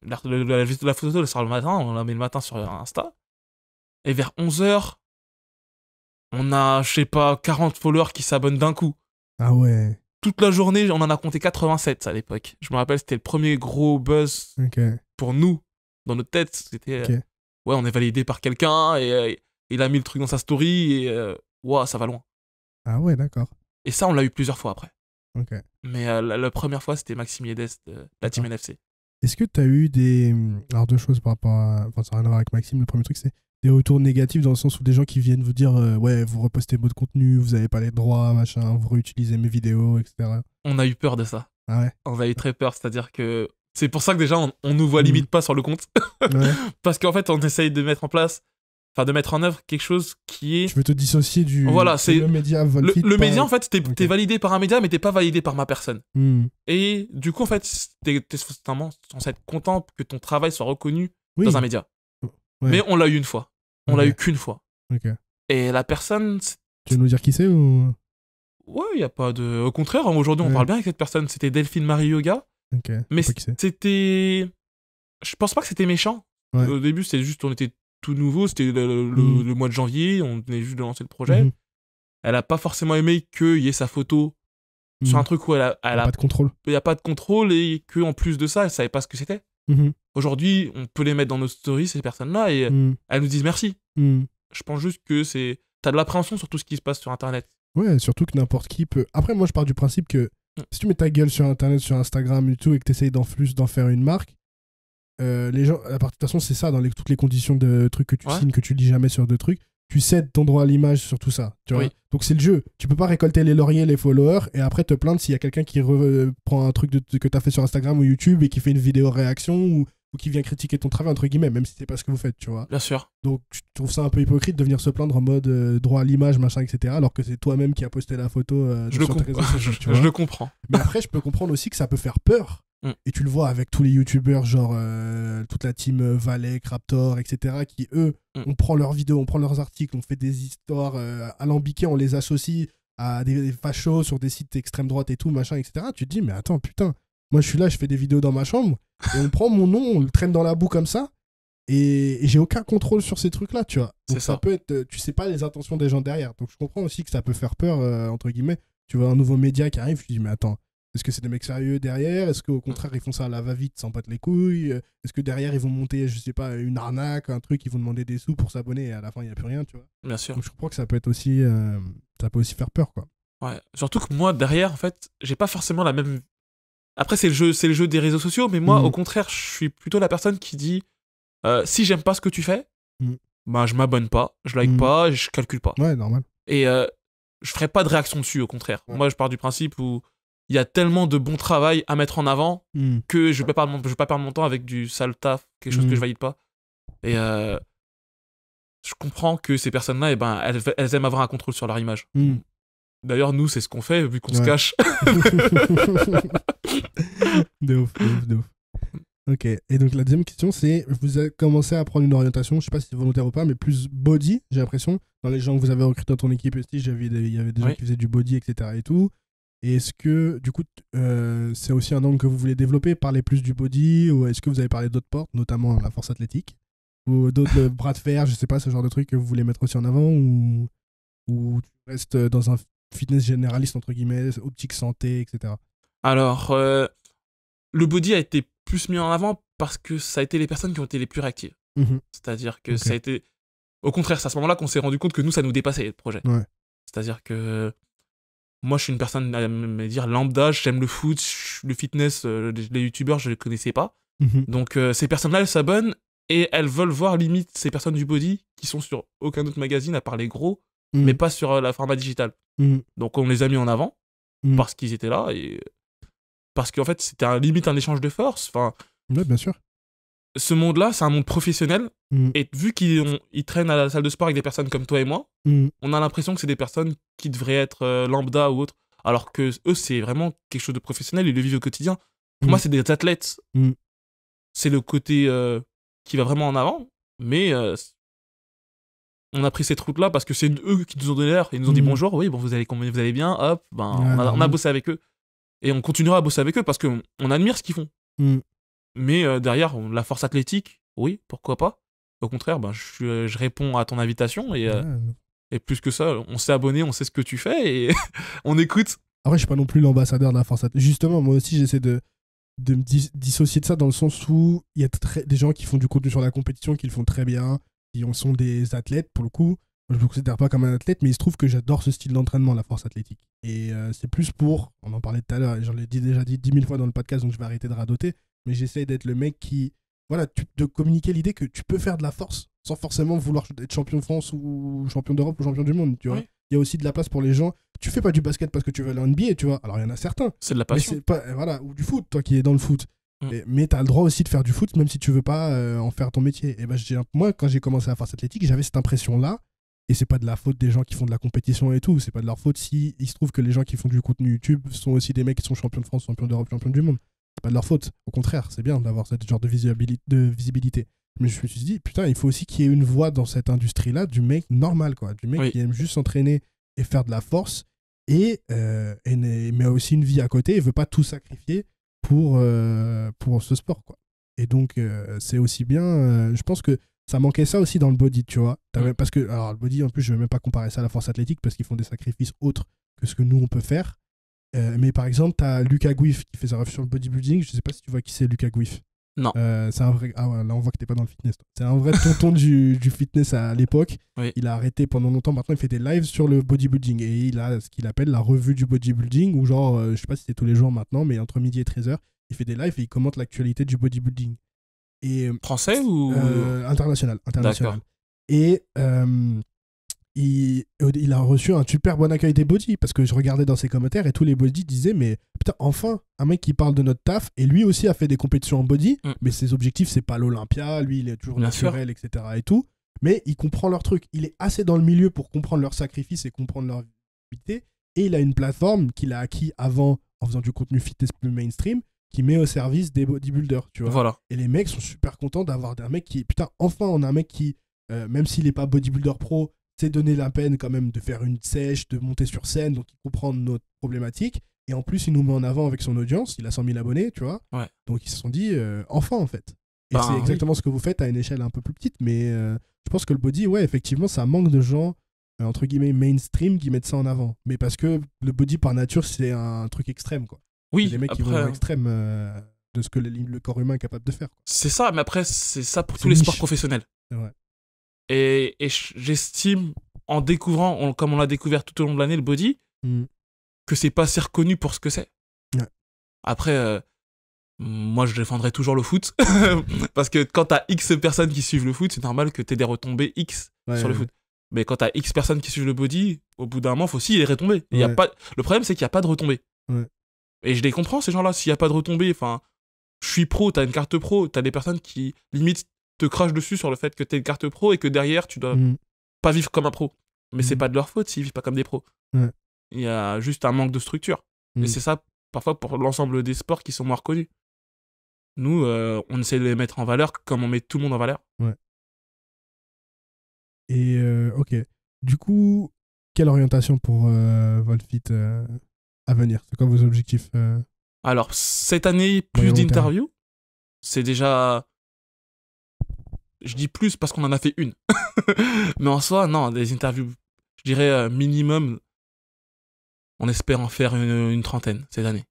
la photo elle sort le matin, on la met le matin sur Insta. Et vers 11h, on a, je sais pas, 40 followers qui s'abonnent d'un coup. Ah ouais. Toute la journée, on en a compté 87 à l'époque. Je me rappelle, c'était le premier gros buzz pour nous. Dans notre tête, c'était... ouais, on est validé par quelqu'un et il a mis le truc dans sa story et... ça va loin. Ah ouais, d'accord. Et ça, on l'a eu plusieurs fois après. Ok. Mais la première fois, c'était Maxime Yedes de la Team NFC. Est-ce que tu as eu des... Alors, deux choses par rapport à... Enfin, ça n'a rien à voir avec Maxime. Le premier truc, c'est des retours négatifs dans le sens où des gens qui viennent vous dire ouais, vous repostez votre contenu, vous avez pas les droits, machin, vous réutilisez mes vidéos, etc. On a eu peur de ça. Ah ouais. On a eu très peur, c'est-à-dire que c'est pour ça que déjà on nous voit limite pas sur le compte. Parce qu'en fait on essaye de mettre en œuvre quelque chose qui est... Tu veux te dissocier du... Voilà, c'est le média. Le média en fait, t'es validé par un média mais t'es pas validé par ma personne. Et du coup en fait t'es censé être content que ton travail soit reconnu dans un média. Mais on l'a eu une fois. On l'a eu qu'une fois. Et la personne... Tu veux nous dire qui c'est ou... Ouais, y a pas de... Au contraire, aujourd'hui, on parle bien avec cette personne. C'était Delphine Marie Yoga. Mais c'était... Je pense pas que c'était méchant. Au début, c'était juste... On était tout nouveau. C'était le mois de janvier. On venait juste de lancer le projet. Elle a pas forcément aimé qu'il y ait sa photo sur un truc où elle a pas de contrôle. Il y a pas de contrôle et qu'en plus de ça, elle savait pas ce que c'était. Aujourd'hui, on peut les mettre dans nos stories, ces personnes-là, et elles nous disent merci. Je pense juste que t'as de l'appréhension sur tout ce qui se passe sur Internet. Ouais, surtout que n'importe qui peut... Après, moi, je pars du principe que si tu mets ta gueule sur Internet, sur Instagram et tout, et que tu essayes d'en faire une marque, les gens... De toute façon, c'est ça, dans toutes les conditions de trucs que tu signes, que tu lis jamais sur deux trucs, tu cèdes ton droit à l'image sur tout ça, tu vois. Donc c'est le jeu. Tu peux pas récolter les lauriers, les followers, et après te plaindre s'il y a quelqu'un qui prend un truc que t'as fait sur Instagram ou YouTube et qui fait une vidéo réaction ou ou qui vient critiquer ton travail, entre guillemets, même si c'est pas ce que vous faites, tu vois. Bien sûr. Donc, je trouve ça un peu hypocrite de venir se plaindre en mode droit à l'image, machin, etc., alors que c'est toi-même qui as posté la photo sur tes réseaux sociaux, tu vois. Je le comprends. Mais après, je peux comprendre aussi que ça peut faire peur. Et tu le vois avec tous les youtubeurs, genre toute la team Valek, Raptor, etc., qui, eux, on prend leurs vidéos, on prend leurs articles, on fait des histoires alambiquées, on les associe à des fachos sur des sites extrême droite et tout, machin, etc. Tu te dis, mais attends, putain, moi je suis là, je fais des vidéos dans ma chambre, et on prend mon nom, on le traîne dans la boue comme ça, et j'ai aucun contrôle sur ces trucs-là, tu vois. Donc ça peut être, tu sais pas les intentions des gens derrière. Donc je comprends aussi que ça peut faire peur, entre guillemets. Tu vois un nouveau média qui arrive, tu te dis, mais attends, est-ce que c'est des mecs sérieux derrière? Est-ce qu'au contraire, ils font ça à la va-vite, sans battre les couilles? Est-ce que derrière, ils vont monter, je sais pas, une arnaque, un truc, ils vont demander des sous pour s'abonner et à la fin, il n'y a plus rien, tu vois? Bien sûr. Donc je crois que ça peut être aussi, ça peut aussi faire peur, quoi. Ouais. Surtout que moi, derrière, en fait, j'ai pas forcément la même. Après, c'est le jeu des réseaux sociaux, mais moi, au contraire, je suis plutôt la personne qui dit si j'aime pas ce que tu fais, bah, je m'abonne pas, je like pas, je calcule pas. Ouais, normal. Et je ferai pas de réaction dessus, au contraire. Ouais. Moi, je pars du principe où il y a tellement de bon travail à mettre en avant que je vais pas perdre mon temps avec du sale taf, quelque chose que je valide pas. Et je comprends que ces personnes-là, eh ben, elles aiment avoir un contrôle sur leur image. D'ailleurs, nous, c'est ce qu'on fait, vu qu'on se cache. De ouf, de ouf, de ouf. Ok, et donc la deuxième question, c'est, vous avez commencé à prendre une orientation, je sais pas si c'est volontaire ou pas, mais plus body, j'ai l'impression. Dans les gens que vous avez recrutés dans ton équipe, il y avait des gens qui faisaient du body, etc. et tout. Et est-ce que, du coup, c'est aussi un angle que vous voulez développer, parler plus du body, ou est-ce que vous avez parlé d'autres portes, notamment la force athlétique, ou d'autres bras de fer, je sais pas, ce genre de trucs que vous voulez mettre aussi en avant, ou tu restes dans un fitness généraliste, entre guillemets, optique santé, etc. Alors, le body a été plus mis en avant parce que ça a été les personnes qui ont été les plus réactives. C'est-à-dire que ça a été... Au contraire, c'est à ce moment-là qu'on s'est rendu compte que nous, ça nous dépassait, le projet. Ouais. C'est-à-dire que moi, je suis une personne, à me dire, lambda, j'aime le foot, le fitness, les youtubeurs, je les connaissais pas. Donc, ces personnes-là, elles s'abonnent et elles veulent voir, limite, ces personnes du body qui sont sur aucun autre magazine, à part les gros, mais pas sur la format digital. Donc, on les a mis en avant parce qu'ils étaient là et... Parce qu'en fait, c'était limite un échange de force. Enfin, ouais, bien sûr. Ce monde-là, c'est un monde professionnel. Et vu qu'ils traînent à la salle de sport avec des personnes comme toi et moi, on a l'impression que c'est des personnes qui devraient être lambda ou autres. Alors que eux, c'est vraiment quelque chose de professionnel. Ils le vivent au quotidien. Pour moi, c'est des athlètes. C'est le côté qui va vraiment en avant. Mais on a pris cette route-là parce que c'est eux qui nous ont donné l'air. Ils nous ont dit bonjour, oui, bon, vous allez bien, hop. Ben, on a bossé avec eux. Et on continuera à bosser avec eux parce qu'on admire ce qu'ils font. Mais derrière, la force athlétique, oui, pourquoi pas. Au contraire, ben, je réponds à ton invitation et plus que ça, on s'est abonné, on sait ce que tu fais et on écoute. Après, je suis pas non plus l'ambassadeur de la force athlétique. Justement, moi aussi, j'essaie de me dissocier de ça dans le sens où il y a des gens qui font du contenu sur la compétition, qui le font très bien, qui sont des athlètes pour le coup. Je ne me considère pas comme un athlète, mais il se trouve que j'adore ce style d'entraînement, la force athlétique. Et c'est plus pour, on en parlait tout à l'heure, et j'en ai déjà dit 10 000 fois dans le podcast, donc je vais arrêter de radoter, mais j'essaie d'être le mec qui, voilà, de communiquer l'idée que tu peux faire de la force sans forcément vouloir être champion de France ou champion d'Europe ou champion du monde, tu vois. Oui. Il y a aussi de la place pour les gens. Tu fais pas du basket parce que tu veux aller en NBA, tu vois. Alors il y en a certains. C'est de la passion. Mais c'est pas, voilà, ou du foot, toi qui es dans le foot. Mais tu as le droit aussi de faire du foot, même si tu veux pas en faire ton métier. Et ben, moi, quand j'ai commencé la force athlétique, j'avais cette impression-là. Et c'est pas de la faute des gens qui font de la compétition et tout. C'est pas de leur faute si il se trouve que les gens qui font du contenu YouTube sont aussi des mecs qui sont champions de France, champions d'Europe, champions du monde. C'est pas de leur faute. Au contraire, c'est bien d'avoir ce genre de visibilité. Mais je me suis dit, putain, il faut aussi qu'il y ait une voix dans cette industrie-là du mec normal, quoi. Du mec qui aime juste s'entraîner et faire de la force mais aussi une vie à côté et veut pas tout sacrifier pour ce sport, quoi. Et donc, c'est aussi bien. Je pense que ça manquait ça aussi dans le body, tu vois. Parce que, alors, le body, en plus, je vais même pas comparer ça à la force athlétique parce qu'ils font des sacrifices autres que ce que nous, on peut faire. Mais par exemple, t'as Lucas Guif qui fait sa revue sur le bodybuilding. Je sais pas si tu vois qui c'est, Lucas Guif. Non. C'est un vrai... Ah ouais, là, on voit que t'es pas dans le fitness. Toi. C'est un vrai tonton du fitness à l'époque. Oui. Il a arrêté pendant longtemps. Maintenant, il fait des lives sur le bodybuilding. Et il a ce qu'il appelle la revue du bodybuilding, où genre, je sais pas si c'est tous les jours maintenant, mais entre midi et 13h, il fait des lives et il commente l'actualité du bodybuilding. Et, français ou international. Et il a reçu un super bon accueil des body parce que je regardais dans ses commentaires et tous les body disaient mais putain enfin un mec qui parle de notre taf et lui aussi a fait des compétitions en body mais ses objectifs c'est pas l'Olympia, lui il est toujours naturel etc et tout mais il comprend leur truc, il est assez dans le milieu pour comprendre leurs sacrifices et comprendre leur vitalité et il a une plateforme qu'il a acquis avant en faisant du contenu fitness plus mainstream qui met au service des bodybuilders tu vois Voilà. et les mecs sont super contents d'avoir un mec qui putain enfin on a un mec qui même s'il est pas bodybuilder pro c'est donner la peine quand même de faire une sèche, de monter sur scène, donc il comprend notre problématique. Et en plus, il nous met en avant avec son audience. Il a 100 000 abonnés, tu vois. Ouais. Donc ils se sont dit, enfin, en fait. Et c'est exactement ce que vous faites à une échelle un peu plus petite. Mais je pense que le body, ouais, effectivement, ça manque de gens, entre guillemets, mainstream qui mettent ça en avant. Mais parce que le body, par nature, c'est un truc extrême, quoi. Oui, c'est des mecs qui vont à l'extrême de ce que le corps humain est capable de faire. Quoi. C'est ça, mais après, c'est ça pour tous les sports professionnels. C'est vrai. Et j'estime, en découvrant, comme on l'a découvert tout au long de l'année, le body, que c'est pas assez reconnu pour ce que c'est. Ouais. Après, moi je défendrai toujours le foot. Parce que quand t'as X personnes qui suivent le foot, c'est normal que t'aies des retombées X sur le foot. Mais quand t'as X personnes qui suivent le body, au bout d'un moment, faut aussi les retombées. Il y a pas... Le problème, c'est qu'il n'y a pas de retombées. Et je les comprends, ces gens-là. S'il n'y a pas de retombées, enfin, je suis pro, t'as une carte pro, t'as des personnes qui, limite, te crachent dessus sur le fait que t'es une carte pro et que derrière, tu dois pas vivre comme un pro. Mais c'est pas de leur faute s'ils vivent pas comme des pros. Il y a juste un manque de structure. Et c'est ça, parfois, pour l'ensemble des sports qui sont moins reconnus. Nous, on essaie de les mettre en valeur comme on met tout le monde en valeur. Ouais. Et ok. Du coup, quelle orientation pour Volfit à venir? C'est quoi vos objectifs Alors, cette année, plus d'interviews. C'est déjà... Je dis plus parce qu'on en a fait une. Mais en soi, non, des interviews, je dirais minimum, on espère en faire une trentaine cette année.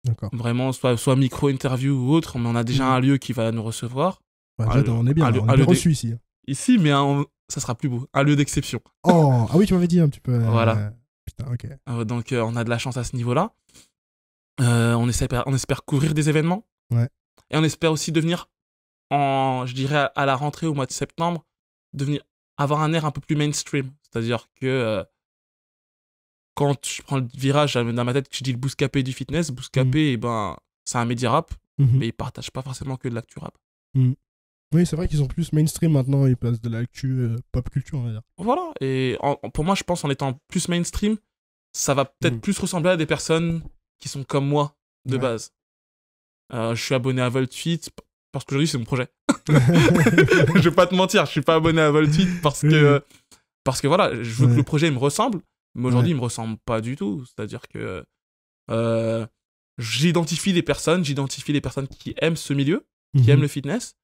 D'accord. Vraiment, soit micro-interview ou autre, mais on a déjà un lieu qui va nous recevoir. Ouais, on est bien, on est bien reçu ici. Ici, mais ça sera plus beau. Un lieu d'exception. Oh, ah oui, tu m'avais dit un petit peu. Voilà. Putain, ok. Donc, on a de la chance à ce niveau-là. On espère couvrir des événements. Ouais. Et on espère aussi devenir, je dirais, à la rentrée au mois de septembre, avoir un air un peu plus mainstream. C'est-à-dire que quand je prends le virage dans ma tête, que je dis le Bouscapé du fitness, Bouscapé, c'est un média rap, mais ils partagent pas forcément que de l'actu rap. Oui, c'est vrai qu'ils sont plus mainstream maintenant, ils passent de l'actu pop culture, on va dire. Voilà, et pour moi, je pense en étant plus mainstream, ça va peut-être plus ressembler à des personnes qui sont comme moi, de base. Je suis abonné à VoltFit parce qu'aujourd'hui, c'est mon projet. Je vais pas te mentir, je suis pas abonné à VoltFit parce que voilà, je veux que le projet me ressemble, mais aujourd'hui, il me ressemble pas du tout. C'est-à-dire que j'identifie les personnes qui aiment ce milieu, qui aiment le fitness,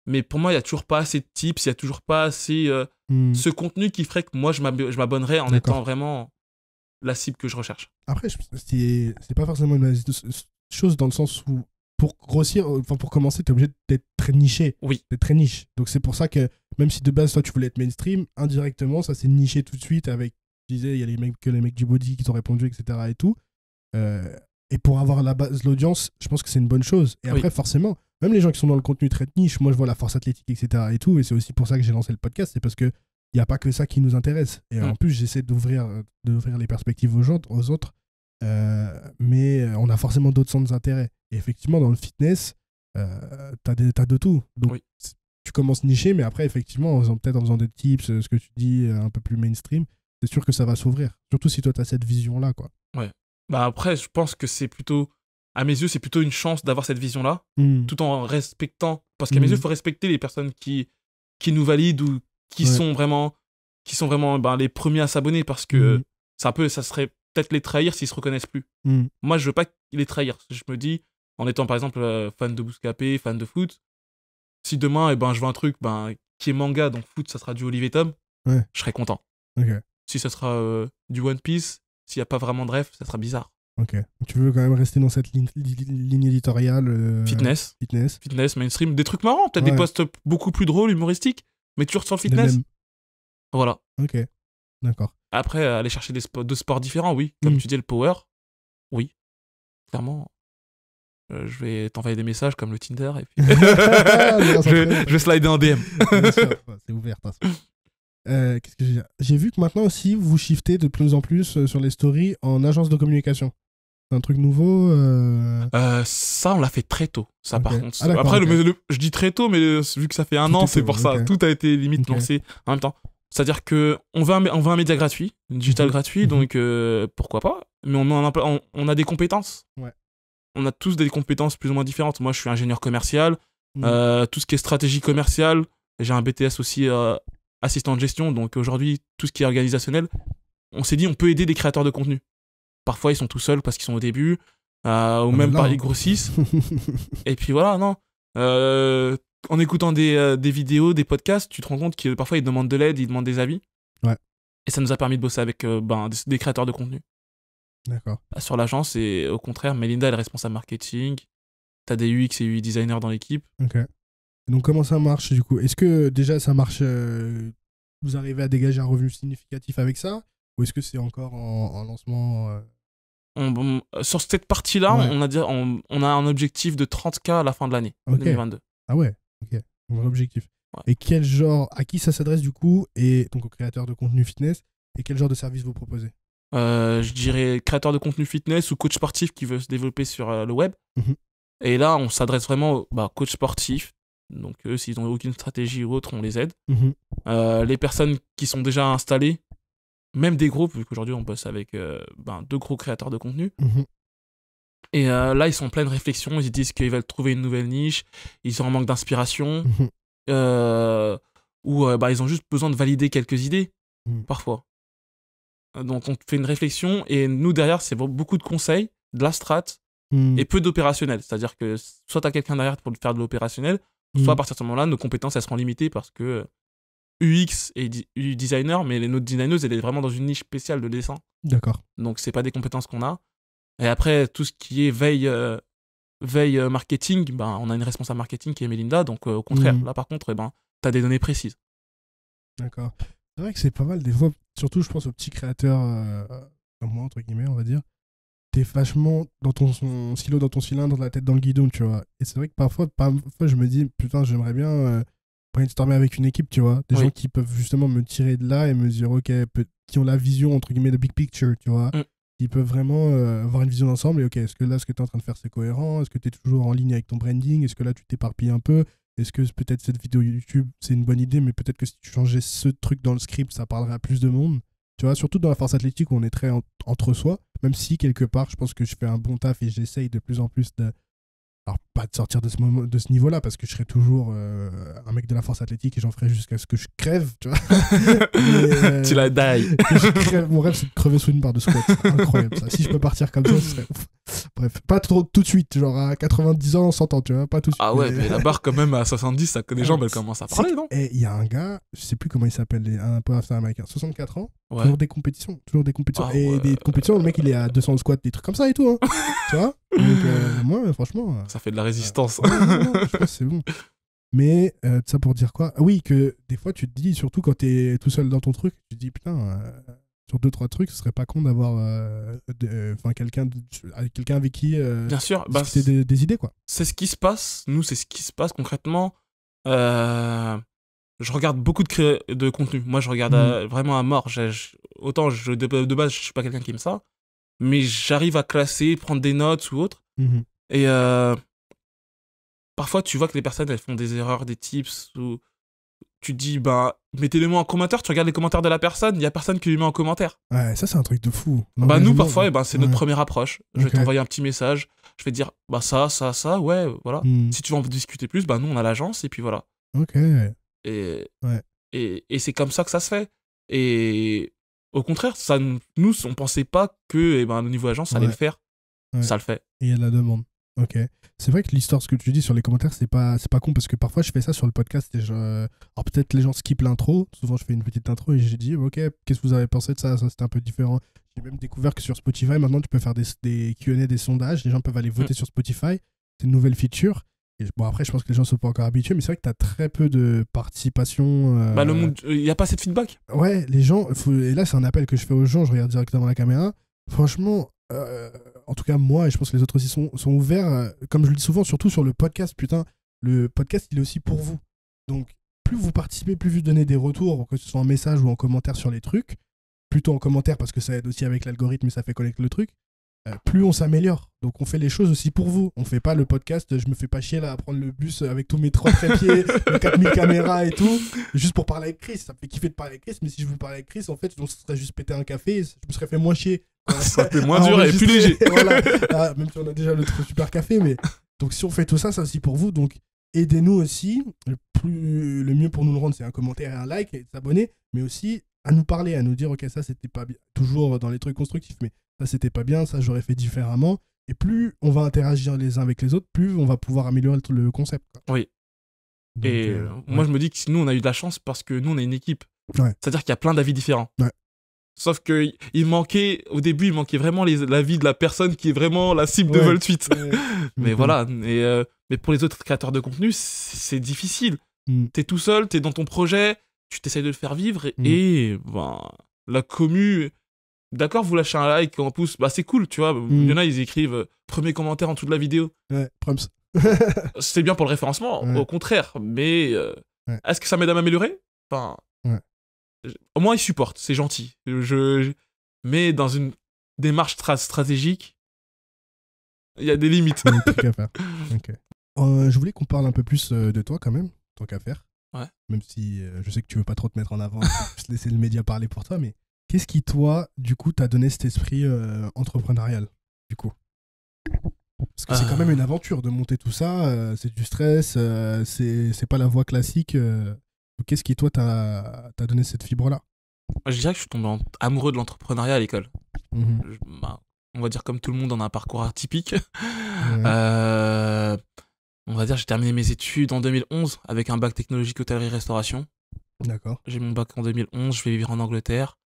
mais pour moi, il y a toujours pas assez de tips, il y a toujours pas assez ce contenu qui ferait que moi, je m'abonnerais en étant vraiment la cible que je recherche. Après, c'est pas forcément une chose dans le sens où pour grossir, enfin pour commencer, t'es obligé d'être très niché. Oui. D'être très niche. Donc c'est pour ça que même si de base toi tu voulais être mainstream, indirectement ça s'est niché tout de suite avec, je disais, il y a les mecs du body qui t'ont répondu, etc. et tout. Et pour avoir la base, l'audience, je pense que c'est une bonne chose. Et après, forcément, même les gens qui sont dans le contenu très niche, moi je vois la force athlétique, etc. et tout, et c'est aussi pour ça que j'ai lancé le podcast, c'est parce que il n'y a pas que ça qui nous intéresse. Et en plus, j'essaie d'ouvrir les perspectives aux autres. Mais on a forcément d'autres centres d'intérêt. Et effectivement, dans le fitness, t'as de tout. Donc, tu commences niché, mais après, effectivement, en faisant des tips, ce que tu dis, un peu plus mainstream, c'est sûr que ça va s'ouvrir. Surtout si toi, t'as cette vision-là, quoi. Ouais. Bah après, je pense que c'est plutôt, à mes yeux, c'est plutôt une chance d'avoir cette vision-là, tout en respectant, parce qu'à mes yeux, il faut respecter les personnes qui nous valident ou qui sont vraiment les premiers à s'abonner, parce que ça serait peut-être les trahir s'ils se reconnaissent plus. Moi, je veux pas les trahir. Je me dis, en étant par exemple fan de Bouscapé, fan de foot, si demain, je veux un truc qui est manga, donc foot, ça sera du Olivier Tom, je serais content. Okay. Si ça sera du One Piece, s'il n'y a pas vraiment de rêve, ça sera bizarre. Ok. Tu veux quand même rester dans cette ligne éditoriale Fitness, mainstream, des trucs marrants, peut-être des posts beaucoup plus drôles, humoristiques, mais toujours sur le fitness. Voilà. Ok. D'accord. Après, aller chercher deux sports différents, oui. Comme tu dis, le power, oui. Clairement. Je vais t'envoyer des messages comme le Tinder et puis je vais slider en DM. Bien sûr, c'est ouvert. Qu'est-ce que j'ai vu que maintenant aussi, vous shiftez de plus en plus sur les stories en agence de communication. C'est un truc nouveau. Ça, on l'a fait très tôt, ça Ok. par contre. Ah, d'accord, Après, ok. je dis très tôt, mais vu que ça fait un Tout an, est c'est tôt, pour ça. ok. Tout a été limite Ok. lancé en même temps. C'est-à-dire que on veut un média gratuit, digital Mhm. gratuit, Mhm. donc pourquoi pas. Mais on a des compétences. Ouais. On a tous des compétences plus ou moins différentes. Moi, je suis ingénieur commercial. Mhm. Tout ce qui est stratégie commerciale. J'ai un BTS aussi assistant de gestion. Donc aujourd'hui, tout ce qui est organisationnel, on s'est dit on peut aider des créateurs de contenu. Parfois, ils sont tout seuls parce qu'ils sont au début, ou Ah, mais même là, ils grossissent. Et puis voilà, non. En écoutant des vidéos, des podcasts, tu te rends compte que parfois ils demandent de l'aide, ils demandent des avis. Ouais. Et ça nous a permis de bosser avec des créateurs de contenu D'accord. sur l'agence. Et au contraire, Melinda, elle est responsable marketing. T'as des UX et UI designers dans l'équipe. Ok. Donc, comment ça marche du coup? Est-ce que déjà ça marche, vous arrivez à dégager un revenu significatif avec ça? Ou est-ce que c'est encore en lancement Sur cette partie-là, Ouais. on a un objectif de 30K à la fin de l'année Ok. 2022. Ah ouais, ok. Donc, l'objectif. Ouais. Et quel genre, à qui ça s'adresse du coup? Et donc aux créateurs de contenu fitness. Et quel genre de service vous proposez? Je dirais créateur de contenu fitness ou coach sportif qui veut se développer sur le web. Mhm. Et là, on s'adresse vraiment aux coach sportifs. Donc, eux, s'ils n'ont aucune stratégie ou autre, on les aide. Mhm. Les personnes qui sont déjà installées, même des groupes, vu qu'aujourd'hui, on bosse avec 2 gros créateurs de contenu. Mhm. Et là, ils sont en pleine réflexion. Ils disent qu'ils veulent trouver une nouvelle niche. Ils sont en manque d'inspiration. Mhm. Ou ils ont juste besoin de valider quelques idées, Mhm. parfois. Donc, on fait une réflexion. Et nous, derrière, c'est beaucoup de conseils, de la strat, Mhm. et peu d'opérationnel. C'est-à-dire que soit tu as quelqu'un derrière pour faire de l'opérationnel, soit à partir de ce moment-là, nos compétences, elles seront limitées parce que UX et UI designer, mais notre designeuse, elle est vraiment dans une niche spéciale de dessin. D'accord. Donc, c'est pas des compétences qu'on a. Et après, tout ce qui est veille marketing, on a une responsable marketing qui est Melinda. Donc, au contraire, Mhm. là, par contre, tu as des données précises. D'accord. C'est vrai que c'est pas mal des fois, surtout je pense aux petits créateurs comme moi, entre guillemets, on va dire. T'es vachement dans ton silo, dans ton cylindre, la tête dans le guidon, tu vois. Et c'est vrai que parfois je me dis, putain, j'aimerais bien brainstormer avec une équipe, tu vois. Des Oui. gens qui peuvent justement me tirer de là et me dire, ok, qui ont la vision, entre guillemets, de big picture, tu vois. Mm. Qui peuvent vraiment avoir une vision d'ensemble. Et ok, est-ce que là, ce que tu es en train de faire, c'est cohérent? Est-ce que tu es toujours en ligne avec ton branding? Est-ce que là, tu t'éparpilles un peu? Est-ce que peut-être cette vidéo YouTube, c'est une bonne idée, mais peut-être que si tu changeais ce truc dans le script, ça parlerait à plus de monde? Tu vois, surtout dans la force athlétique où on est très entre soi, même si quelque part, je pense que je fais un bon taf et j'essaye de plus en plus de. Alors, pas de sortir de ce niveau-là, parce que je serai toujours un mec de la force athlétique et j'en ferai jusqu'à ce que je crève, tu vois. Mais, Tu la die. que je crève. Mon rêve, c'est de crever sous une barre de squat. C'est incroyable, ça. Si je peux partir comme ça, ce serait ouf. Bref, pas trop tout de suite, genre à 90 ans, 100 ans, tu vois, pas tout de suite. Ah ouais, mais la barre, quand même, à 70, ça, les jambes, elles commencent à parler, non? Et il y a un gars, je sais plus comment il s'appelle, un peu américain, 64 ans, Ouais. toujours des compétitions. Ah et ouais. des compétitions, le mec, il est à 200 squats, des trucs comme ça et tout, hein. Tu vois. Donc, moi, franchement. Ça fait de la résistance. Non, je pense que c'est bon. Mais ça pour dire quoi? Oui, que des fois, tu te dis, surtout quand t'es tout seul dans ton truc, tu te dis, putain, sur 2-3 trucs, ce serait pas con d'avoir quelqu'un avec qui Bien sûr, discuter des idées, quoi. c'est ce qui se passe. Nous, c'est ce qui se passe concrètement. Je regarde beaucoup de contenu. Moi, je regarde vraiment à mort. Autant, de base, je suis pas quelqu'un qui aime ça. Mais j'arrive à classer, prendre des notes ou autre. Mhm. Et parfois, tu vois que les personnes, elles font des erreurs, des tips. Ou tu te dis, mettez-les-moi en commentaire. Tu regardes les commentaires de la personne, il n'y a personne qui lui met en commentaire. Ouais, ça, c'est un truc de fou. Nous, L'engagement, parfois, c'est notre première approche. Je vais Ok. t'envoyer un petit message. Je vais te dire, ça, ouais, voilà. Mhm. Si tu veux en discuter plus, nous, on a l'agence, et puis voilà. Ok. Et, Ouais. et c'est comme ça que ça se fait. Et au contraire, nous, on pensait pas que au niveau agence, ça allait le faire. Ouais. Ça le fait. Et il y a de la demande. Ok. C'est vrai que l'histoire, ce que tu dis sur les commentaires, c'est pas con parce que parfois je fais ça sur le podcast et alors peut-être les gens skippent l'intro. Souvent je fais une petite intro et j'ai dit ok, qu'est-ce que vous avez pensé de ça? Ça c'était un peu différent. J'ai même découvert que sur Spotify maintenant tu peux faire des Q&A, des sondages. Les gens peuvent aller voter sur Spotify. C'est une nouvelle feature. Et bon après je pense que les gens sont pas encore habitués, mais c'est vrai que t'as très peu de participation. Le monde, il y a pas assez de feedback. Ouais, les gens. Et là c'est un appel que je fais aux gens. Je regarde directement la caméra. Franchement. En tout cas moi et je pense que les autres aussi sont ouverts comme je le dis souvent, surtout sur le podcast. Putain, le podcast il est aussi pour vous, donc plus vous participez, plus vous donnez des retours, que ce soit en message ou en commentaire sur les trucs, plutôt en commentaire parce que ça aide aussi avec l'algorithme et ça fait connaître le truc, plus on s'améliore. Donc on fait les choses aussi pour vous. On fait pas le podcast, je me fais pas chier là à prendre le bus avec tous mes 3 trépieds, mes 4000 caméras et tout, juste pour parler avec Chris. Ça me fait kiffer de parler avec Chris, mais si je vous parlais avec Chris, en fait, on se serait juste pété un café, je me serais fait moins chier. Ça fait moins dur et plus léger. Voilà. Ah, même si on a déjà le super café, mais donc si on fait tout ça, c'est aussi pour vous. Donc aidez-nous aussi. Le mieux pour nous le rendre, c'est un commentaire et un like et de s'abonner, mais aussi à nous parler, à nous dire ok, ça c'était pas bien. Toujours dans les trucs constructifs, mais ça c'était pas bien, ça j'aurais fait différemment. Et plus on va interagir les uns avec les autres, plus on va pouvoir améliorer le concept, quoi. Oui. Donc, et moi, je me dis que nous, on a eu de la chance parce que nous, on est une équipe. Ouais. C'est-à-dire qu'il y a plein d'avis différents. Ouais. Sauf que au début, il manquait vraiment l'avis de la personne qui est vraiment la cible de Voltsuite. Mais voilà. Mais pour les autres créateurs de contenu, c'est difficile. T'es tout seul, t'es dans ton projet, tu t'essayes de le faire vivre et ben, la commu... D'accord, vous lâchez un like, un pouce, bah c'est cool, tu vois. Il y en a, ils écrivent premier commentaire en dessous de la vidéo. Ouais, prums. C'est bien pour le référencement, au contraire. Mais est-ce que ça m'aide à m'améliorer? Enfin, au moins, ils supportent, c'est gentil. Mais dans une démarche stratégique, il y a des limites. Il y a des trucs à faire. Okay. Je voulais qu'on parle un peu plus de toi quand même, tant qu'à faire. Ouais. Même si je sais que tu veux pas trop te mettre en avant, juste laisser le média parler pour toi, mais qu'est-ce qui, toi, du coup, t'a donné cet esprit entrepreneurial, du coup? Parce que c'est quand même une aventure de monter tout ça, c'est du stress, c'est pas la voie classique. Qu'est-ce qui, toi, t'a donné cette fibre-là? Je dirais que je suis tombé amoureux de l'entrepreneuriat à l'école. On va dire comme tout le monde, on a un parcours atypique. On va dire j'ai terminé mes études en 2011 avec un bac technologique hôtellerie-restauration. D'accord. J'ai mon bac en 2011, je vais vivre en Angleterre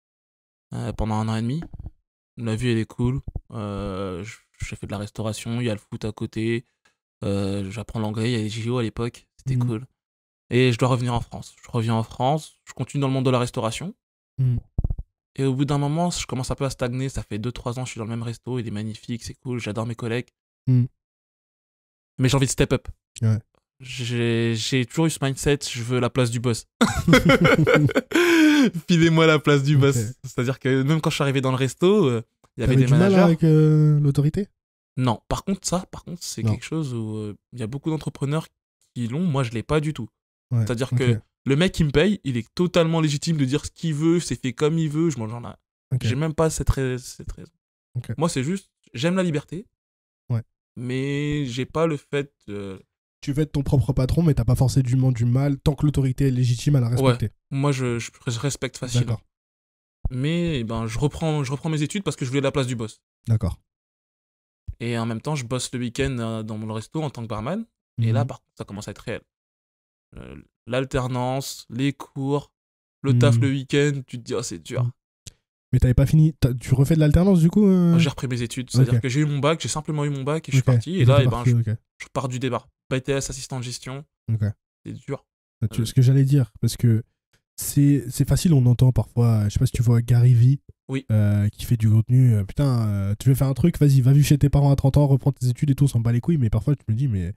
pendant 1 an et demi. La vie, elle est cool. J'ai fait de la restauration, il y a le foot à côté. J'apprends l'anglais, il y a les JO à l'époque, c'était cool. Et je dois revenir en France. Je reviens en France, je continue dans le monde de la restauration. Et au bout d'un moment, je commence un peu à stagner. Ça fait 2-3 ans que je suis dans le même resto, il est magnifique, c'est cool, j'adore mes collègues. Mais j'ai envie de step up. Ouais. J'ai toujours eu ce mindset, je veux la place du boss. Filez-moi la place du boss. C'est-à-dire que même quand je suis arrivé dans le resto, il y avait des managers. Mal avec l'autorité? Non, par contre, c'est quelque chose où il y a beaucoup d'entrepreneurs qui l'ont, moi je l'ai pas du tout. Ouais. C'est-à-dire que le mec qui me paye, il est totalement légitime de dire ce qu'il veut, c'est fait comme il veut, je mange en a. J'ai même pas cette raison. Moi c'est juste, j'aime la liberté, mais j'ai pas le fait... Tu veux être ton propre patron, mais t'as pas forcément du mal, tant que l'autorité est légitime, à la respecter. Moi je respecte facilement. D'accord. Mais ben, je reprends mes études parce que je voulais la place du boss. D'accord. Et en même temps, je bosse le week-end dans mon resto en tant que barman. Et là, par contre, ça commence à être réel. L'alternance, les cours, le taf le week-end, tu te dis, oh, c'est dur. Mais t'avais pas fini. Tu refais de l'alternance du coup J'ai repris mes études. C'est-à-dire que j'ai eu mon bac, j'ai simplement eu mon bac et je suis parti. Et là, je pars du départ. BTS, assistant de gestion. C'est dur. Ce que j'allais dire, parce que c'est facile, on entend parfois, je sais pas si tu vois Gary Vee, qui fait du contenu, putain, tu veux faire un truc, vas-y, va vivre chez tes parents à 30 ans, reprends tes études et tout, on s'en bat les couilles, mais parfois tu me dis, mais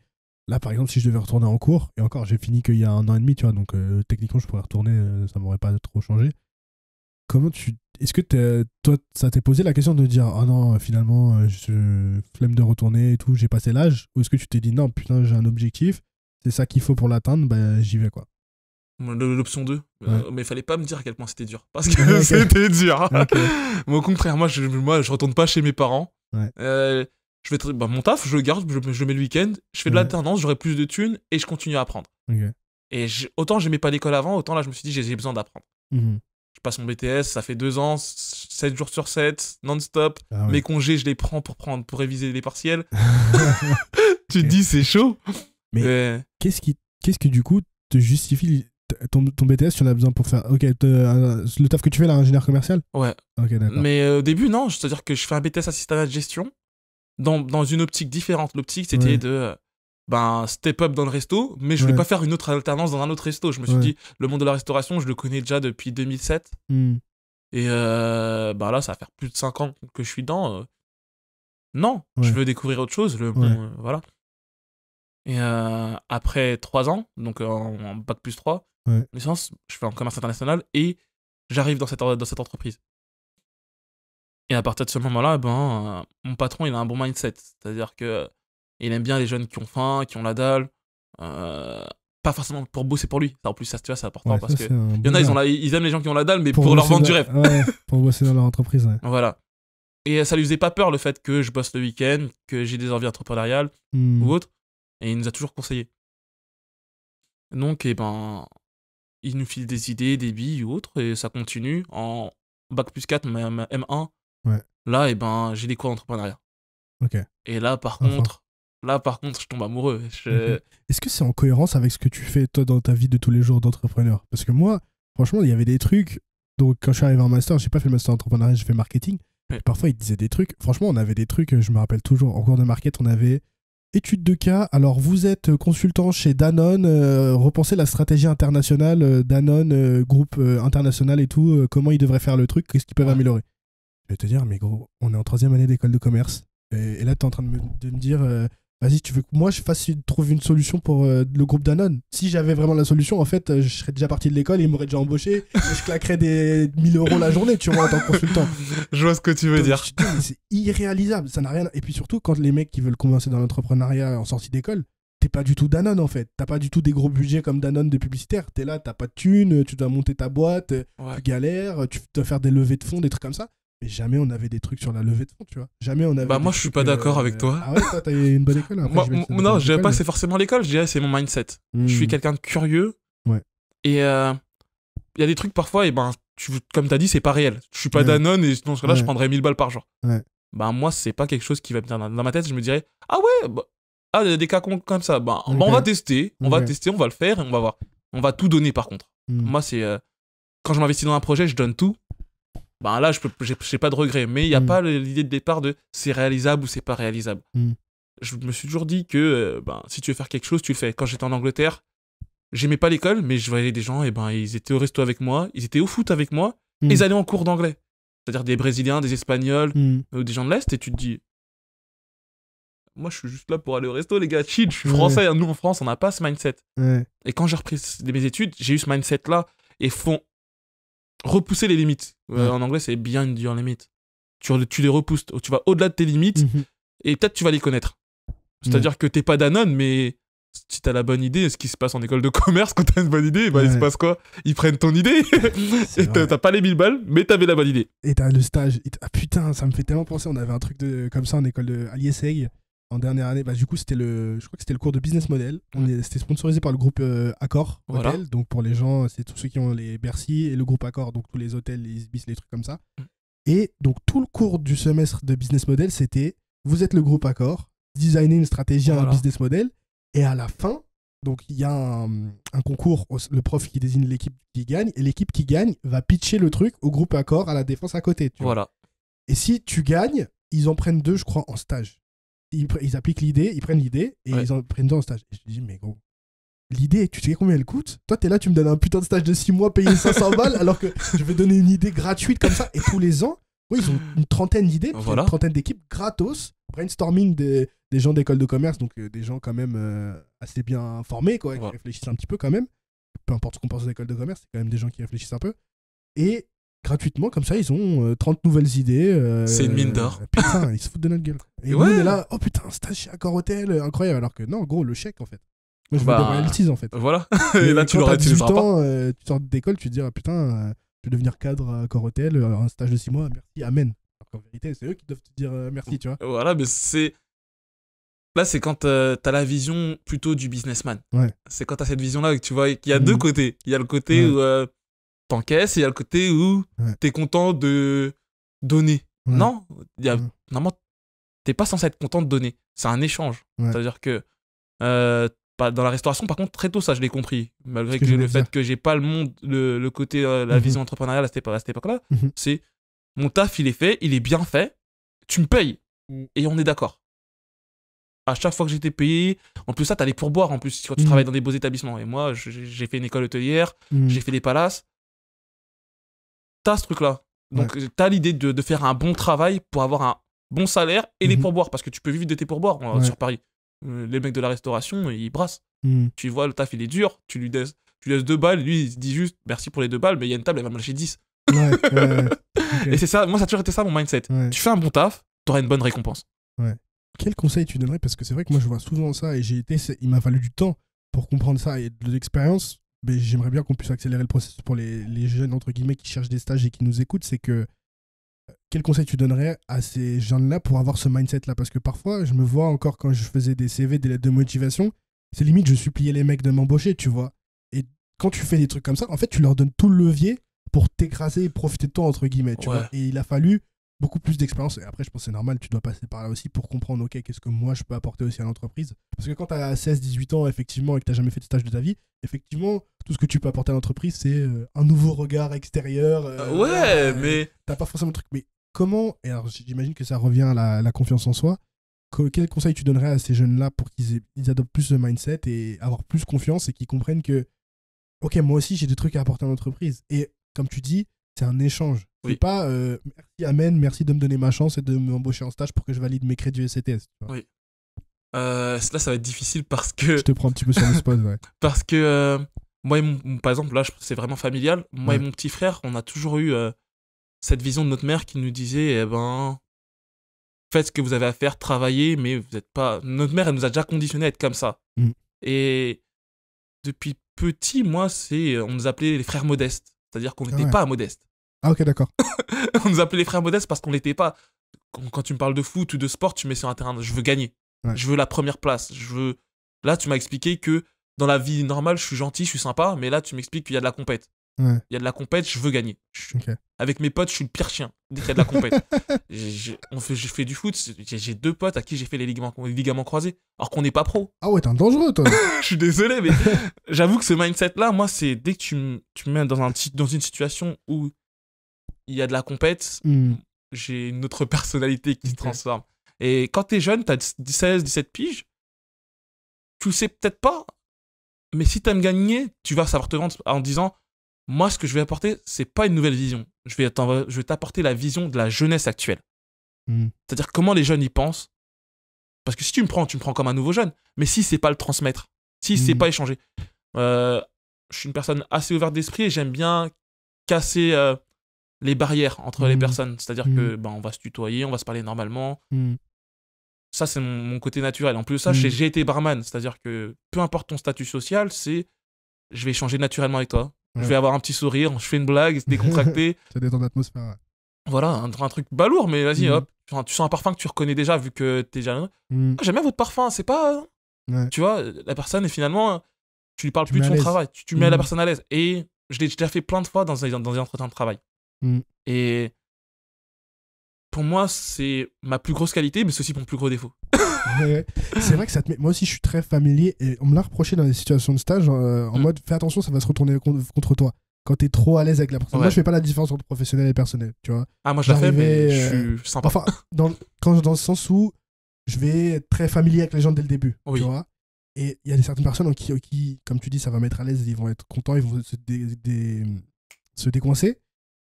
là par exemple, si je devais retourner en cours, et encore, j'ai fini qu'il y a 1 an et demi, tu vois, donc techniquement je pourrais retourner, ça m'aurait pas trop changé. Est-ce que toi, ça t'est posé la question de dire, ah non, finalement, je flemme de retourner et tout, j'ai passé l'âge, ou est-ce que tu t'es dit, non, putain, j'ai un objectif, c'est ça qu'il faut pour l'atteindre, bah j'y vais, quoi. L'option 2. Mais il fallait pas me dire à quel point c'était dur. Parce que c'était dur. Mais au contraire, moi, je retourne pas chez mes parents. Je vais mon taf, je le garde, je le mets le week-end. Je fais de l'alternance, j'aurai plus de thunes et je continue à apprendre. Et autant j'aimais pas l'école avant, autant là, je me suis dit, j'ai besoin d'apprendre. Je passe mon BTS, ça fait 2 ans, 7 jours sur 7, non-stop. Mes congés, je les prends pour réviser les partiels. Tu te dis, c'est chaud. Mais qu'est-ce qui, du coup, te justifie ton BTS, tu en as besoin pour faire le taf que tu fais là, ingénieur commercial? Ouais. Ok, d'accord. Mais au début, non. C'est-à-dire que je fais un BTS assistant de gestion dans une optique différente. L'optique, c'était de step up dans le resto, mais je voulais pas faire une autre alternance dans un autre resto. Je me suis dit, le monde de la restauration, je le connais déjà depuis 2007. Et là, ça va faire plus de 5 ans que je suis dedans. Non, je veux découvrir autre chose. Voilà. Et après 3 ans, donc en bac plus 3, Ouais. Licence, je fais un commerce international et j'arrive dans cette entreprise. Et à partir de ce moment-là, mon patron, il a un bon mindset. C'est-à-dire que il aime bien les jeunes qui ont faim, qui ont la dalle. Pas forcément pour bosser pour lui. Ça, en plus, ça, tu vois, c'est important Ouais, parce ça, que c'est un il y en bon a, gars. ils aiment les gens qui ont la dalle, mais pour leur vendre du rêve. Ouais, pour bosser dans leur entreprise, ouais. Voilà. Et ça lui faisait pas peur le fait que je bosse le week-end, que j'ai des envies entrepreneuriales ou autre. Et il nous a toujours conseillé. Donc, il nous file des idées, des billes ou autres, et ça continue. En bac plus 4, ma M1, Ouais. là, j'ai des cours d'entrepreneuriat. Ok. Et là, par contre, je tombe amoureux. Ok. Est-ce que c'est en cohérence avec ce que tu fais, toi, dans ta vie de tous les jours d'entrepreneur? Parce que moi, franchement, il y avait des trucs. Donc, quand je suis arrivé en master, j'ai pas fait le master d'entrepreneuriat, j'ai fait marketing. Ouais. Parfois, ils disaient des trucs. Franchement, on avait des trucs, je me rappelle toujours, en cours de market, on avait étude de cas. Alors, vous êtes consultant chez Danone, repensez la stratégie internationale, Danone, groupe international et tout, comment ils devraient faire le truc, qu'est-ce qu'ils peuvent améliorer. Je vais te dire, mais gros, on est en 3e année d'école de commerce. Et là, tu es en train de me dire, vas-y, tu veux que moi je trouve une solution pour le groupe Danone. Si j'avais vraiment la solution, en fait, je serais déjà parti de l'école, ils m'auraient déjà embauché, et je claquerais des 1000 € la journée, tu vois, en tant que consultant. Je vois ce que tu veux dire. Je te dis, mais c'est irréalisable, ça n'a rien. Et puis surtout, quand les mecs qui veulent commencer dans l'entrepreneuriat en sortie d'école, t'es pas du tout Danone en fait. T'as pas du tout des gros budgets comme Danone de publicitaire. T'es là, t'as pas de thunes, tu dois monter ta boîte, tu galères, tu dois faire des levées de fonds, des trucs comme ça. Mais jamais on avait des trucs sur la levée de fonds, tu vois. Jamais on avait. Moi, je suis pas d'accord avec toi. Ah ouais, toi, t'as une bonne école. Après, Non, je dirais pas que c'est forcément l'école, je dirais c'est mon mindset. Je suis quelqu'un de curieux. Ouais. Et il y a des trucs parfois, et comme t'as dit, c'est pas réel. Je suis pas Danone et dans ce cas-là, je prendrais 1000 balles par jour. Ouais. Moi, c'est pas quelque chose qui va me venir dans ma tête. Je me dirais, ah ouais, il y a des cas comme ça. On va tester, on va le faire et on va voir. On va tout donner par contre. Moi, c'est. Quand je m'investis dans un projet, je donne tout. Là, j'ai pas de regret. Mais il n'y a pas l'idée de départ de c'est réalisable ou c'est pas réalisable. Je me suis toujours dit que si tu veux faire quelque chose, tu le fais. Quand j'étais en Angleterre, j'aimais pas l'école, mais je voyais des gens, ils étaient au resto avec moi, ils étaient au foot avec moi, et ils allaient en cours d'anglais. C'est-à-dire des Brésiliens, des Espagnols, ou des gens de l'Est, et tu te dis, moi je suis juste là pour aller au resto, les gars, chill, je suis français, hein. Nous en France, on n'a pas ce mindset. Et quand j'ai repris mes études, j'ai eu ce mindset-là, et font repousser les limites. En anglais, c'est beyond your limit. Tu les repousses, tu vas au-delà de tes limites, et peut-être tu vas les connaître. C'est-à-dire que t'es pas Danone, mais si t'as la bonne idée, ce qui se passe en école de commerce, quand t'as une bonne idée, il se passe quoi? Ils prennent ton idée, et t'as pas les 1000 balles, mais t'avais la bonne idée. Et t'as le stage. Ah putain, ça me fait tellement penser, on avait un truc comme ça en école de l'ISEG, en dernière année. Du coup, je crois que c'était le cours de business model. C'était sponsorisé par le groupe Accor Hôtel. Donc pour les gens, c'est tous ceux qui ont les Bercy et le groupe Accor, donc tous les hôtels, les Ibis, les trucs comme ça. Et donc tout le cours du semestre de business model, c'était vous êtes le groupe Accor, designez une stratégie, un business model. Et à la fin, donc il y a un concours, le prof qui désigne l'équipe qui gagne, et l'équipe qui gagne va pitcher le truc au groupe Accor à la défense à côté. Tu vois. Et si tu gagnes, ils en prennent 2, je crois, en stage. Ils appliquent l'idée, ils prennent l'idée et ils en prennent 2 en stage. Et je te dis, mais gros, l'idée, tu sais combien elle coûte? Toi, t'es là, tu me donnes un putain de stage de 6 mois payé 500 balles alors que je vais donner une idée gratuite comme ça. Et tous les ans, ils ont une trentaine d'idées, une trentaine d'équipes gratos, brainstorming des gens d'école de commerce, donc des gens quand même assez bien formés, quoi, qui réfléchissent un petit peu quand même. Peu importe ce qu'on pense aux écoles de commerce, c'est quand même des gens qui réfléchissent un peu. Et gratuitement, comme ça, ils ont 30 nouvelles idées. C'est une mine d'or. Putain, ils se foutent de notre gueule. Et nous, on est là, oh putain, stage chez Accor Hôtel, incroyable. Alors que non, gros, le chèque, en fait. Moi, je veux des royalties, en fait. Voilà. Et là, tu l'auras, tu les auras pas. Tu sors d'école, tu te dis, ah, putain, je vais devenir cadre à Accor Hôtel, un stage de 6 mois, merci, amen. Alors qu'en vérité, c'est eux qui doivent te dire merci, tu vois. Voilà, mais c'est... Là, c'est quand t'as la vision plutôt du businessman. C'est quand t'as cette vision-là que tu vois qu'il y a 2 côtés. Il y a le côté où t'encaisses et il y a le côté où t'es content de donner. Non, normalement, t'es pas censé être content de donner. C'est un échange. C'est-à-dire que dans la restauration, par contre, très tôt, ça, je l'ai compris. Malgré que le fait que j'ai pas le côté, la vision entrepreneuriale à cette époque-là, c'est mon taf, il est fait, il est bien fait, tu me payes et on est d'accord. À chaque fois que j'étais payé, en plus ça, t'as les pourboires en plus quand tu travailles dans des beaux établissements. Et moi, j'ai fait une école hôtelière, j'ai fait des palaces. T'as ce truc-là. Donc t'as l'idée de faire un bon travail pour avoir un bon salaire et les pourboires, parce que tu peux vivre de tes pourboires sur Paris. Les mecs de la restauration, ils brassent. Tu vois, le taf, il est dur, tu lui laisses Tu laisses 2 balles, lui, il se dit juste merci pour les 2 balles, mais il y a une table, elle va me lâcher 10. Ouais, okay. Et c'est ça, moi, ça a toujours été ça mon mindset. Ouais. Tu fais un bon taf, t'auras une bonne récompense. Ouais. Quel conseil tu donnerais? Parce que c'est vrai que moi, je vois souvent ça et il m'a fallu du temps pour comprendre ça et de l'expérience. Mais j'aimerais bien qu'on puisse accélérer le processus pour les jeunes, entre guillemets, qui cherchent des stages et qui nous écoutent. C'est que quel conseil tu donnerais à ces jeunes-là pour avoir ce mindset-là? Parce que parfois, je me vois encore quand je faisais des CV, des lettres de motivation, c'est limite, je suppliais les mecs de m'embaucher, tu vois. Et quand tu fais des trucs comme ça, en fait, tu leur donnes tout le levier pour t'écraser et profiter de toi, entre guillemets, tu vois. Et il a fallu beaucoup plus d'expérience. Et après, je pense que c'est normal, tu dois passer par là aussi pour comprendre, ok, qu'est-ce que moi je peux apporter aussi à l'entreprise. Parce que quand tu as 16, 18 ans, effectivement, et que tu n'as jamais fait de stage de ta vie, effectivement, tout ce que tu peux apporter à l'entreprise, c'est un nouveau regard extérieur. Mais. T'as pas forcément le truc. Mais comment, et alors j'imagine que ça revient à la confiance en soi, quel conseil tu donnerais à ces jeunes-là pour qu'ils adoptent plus ce mindset et avoir plus confiance et qu'ils comprennent que, ok, moi aussi j'ai des trucs à apporter à l'entreprise. Et comme tu dis, c'est un échange. Oui. C'est pas merci, amen, merci de me donner ma chance et de m'embaucher en stage pour que je valide mes crédits ECTS. Oui. Là, ça va être difficile parce que. Je te prends un petit peu sur le spot, ouais. Parce que moi, par exemple, là, c'est vraiment familial. Moi et Ouais. mon petit frère, on a toujours eu cette vision de notre mère qui nous disait, eh ben, faites ce que vous avez à faire, travaillez, mais vous n'êtes pas. Notre mère, elle nous a déjà conditionné à être comme ça. Mm. Et depuis petit, moi, on nous appelait les frères modestes. C'est-à-dire qu'on n'était pas modestes. Ah, ok, d'accord. On nous appelait les frères modestes parce qu'on l'était pas. Quand tu me parles de foot ou de sport, tu mets sur un terrain, je veux gagner. Ouais. Je veux la première place. Là, tu m'as expliqué que dans la vie normale, je suis gentil, je suis sympa, mais là, tu m'expliques qu'il y a de la compète. Ouais. Il y a de la compète, je veux gagner. Ok. Avec mes potes, je suis le pire chien dès qu'il y a de la compète. Je fais du foot, j'ai 2 potes à qui j'ai fait les ligaments croisés, alors qu'on n'est pas pro. Ah ouais, t'es un dangereux, toi. Je suis désolé, mais j'avoue que ce mindset-là, moi, c'est dès que tu me mets dans une situation où il y a de la compète, j'ai une autre personnalité qui se transforme. Et quand t'es jeune, t'as 16, 17 piges, tu le sais peut-être pas, mais si t'aimes gagner, tu vas savoir te vendre en disant, moi, ce que je vais apporter, c'est pas une nouvelle vision. Je vais t'apporter la vision de la jeunesse actuelle. C'est-à-dire comment les jeunes y pensent. Parce que si tu me prends comme un nouveau jeune. Mais si c'est pas le transmettre, si c'est pas échanger. Je suis une personne assez ouverte d'esprit et j'aime bien casser les barrières entre les personnes. C'est-à-dire que on va se tutoyer, on va se parler normalement. Ça, c'est mon côté naturel. En plus de ça, j'ai été barman. C'est-à-dire que peu importe ton statut social, je vais échanger naturellement avec toi. Ouais. Je vais avoir un petit sourire, je fais une blague, c'est décontracté. Ça détend l'atmosphère. Ouais. Voilà, un truc balourd, mais vas-y, hop. Tu sens un parfum que tu reconnais déjà vu que t'es déjà... Ah, j'aime bien votre parfum, c'est pas... Ouais. Tu vois, la personne, et finalement, tu lui parles plus de son travail. Tu mets la personne à l'aise. Et je l'ai déjà fait plein de fois dans des entretiens de travail. Et pour moi, c'est ma plus grosse qualité, mais c'est aussi mon plus gros défaut. Ouais. C'est vrai que ça te met... Moi aussi, je suis très familier et on me l'a reproché dans des situations de stage en mode fais attention, ça va se retourner contre toi. Quand t'es trop à l'aise avec la personne. Ouais. Moi, je fais pas la différence entre professionnel et personnel, tu vois. Ah, moi, je la fais, mais je suis sympa. Enfin, dans le sens où je vais être très familier avec les gens dès le début, tu vois. Et il y a certaines personnes qui, comme tu dis, ça va mettre à l'aise, ils vont être contents, ils vont se décoincer.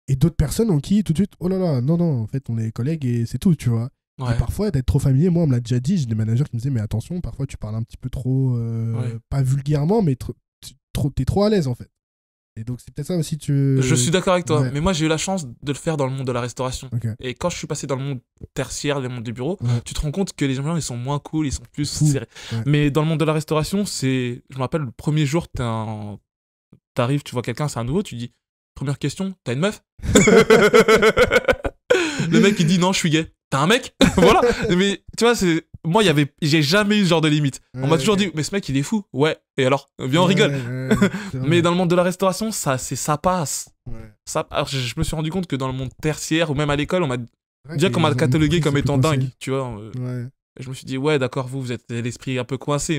Et d'autres personnes en qui, tout de suite, oh là là, non, en fait, on est collègues et c'est tout, tu vois. Ouais. Et parfois, d'être trop familier, moi, on me l'a déjà dit, j'ai des managers qui me disaient, mais attention, parfois, tu parles un petit peu trop, pas vulgairement, mais t'es trop à l'aise, en fait. Et donc, c'est peut-être ça aussi, Je suis d'accord avec toi, mais moi, j'ai eu la chance de le faire dans le monde de la restauration. Okay. Et quand je suis passé dans le monde tertiaire, le monde des bureaux, tu te rends compte que les gens, ils sont moins cool, ils sont plus serrés. Ouais. Mais dans le monde de la restauration, je me rappelle, le premier jour, t'arrives, tu vois quelqu'un, c'est un nouveau, tu dis, première question, t'as une meuf? Le mec, il dit, non, je suis gay. T'as un mec? Voilà. Mais tu vois, moi, j'ai jamais eu ce genre de limite. On m'a toujours dit, mais ce mec, il est fou. Ouais. Et alors? Viens, on rigole. Mais dans le monde de la restauration, ça passe. Ouais. Alors, je me suis rendu compte que dans le monde tertiaire ou même à l'école, on m'a catalogué comme étant dingue. Tu vois. Et je me suis dit, ouais, d'accord, vous êtes l'esprit un peu coincé.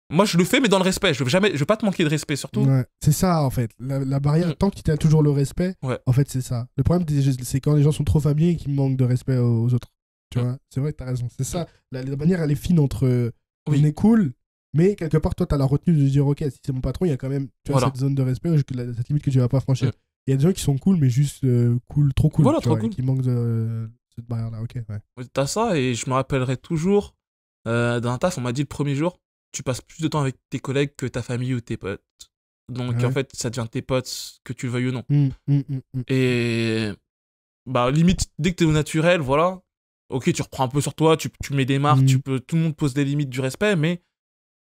Moi, je le fais, mais dans le respect. Je veux pas te manquer de respect, surtout. Ouais. C'est ça, en fait. La barrière, tant que tu as toujours le respect, en fait, c'est ça. Le problème, c'est quand les gens sont trop familiers et qu'ils manquent de respect aux autres. Tu vois, c'est vrai que t'as raison. C'est ça. La barrière, elle est fine entre on est cool, mais quelque part, toi, t'as la retenue de dire, ok, si c'est mon patron, il y a quand même cette zone de respect, cette limite que tu vas pas franchir. Il y a des gens qui sont cool, mais juste trop cool. Voilà, trop cool. Qui manquent de cette barrière-là. Ok, ouais. T'as ça, et je me rappellerai toujours, dans un taf, on m'a dit le premier jour, tu passes plus de temps avec tes collègues que ta famille ou tes potes. Donc, Ouais. en fait, ça devient tes potes, que tu le veuilles ou non. Mm. Et bah, limite, dès que t'es au naturel, voilà. Ok, tu reprends un peu sur toi, tu mets des marques, tout le monde pose des limites du respect, mais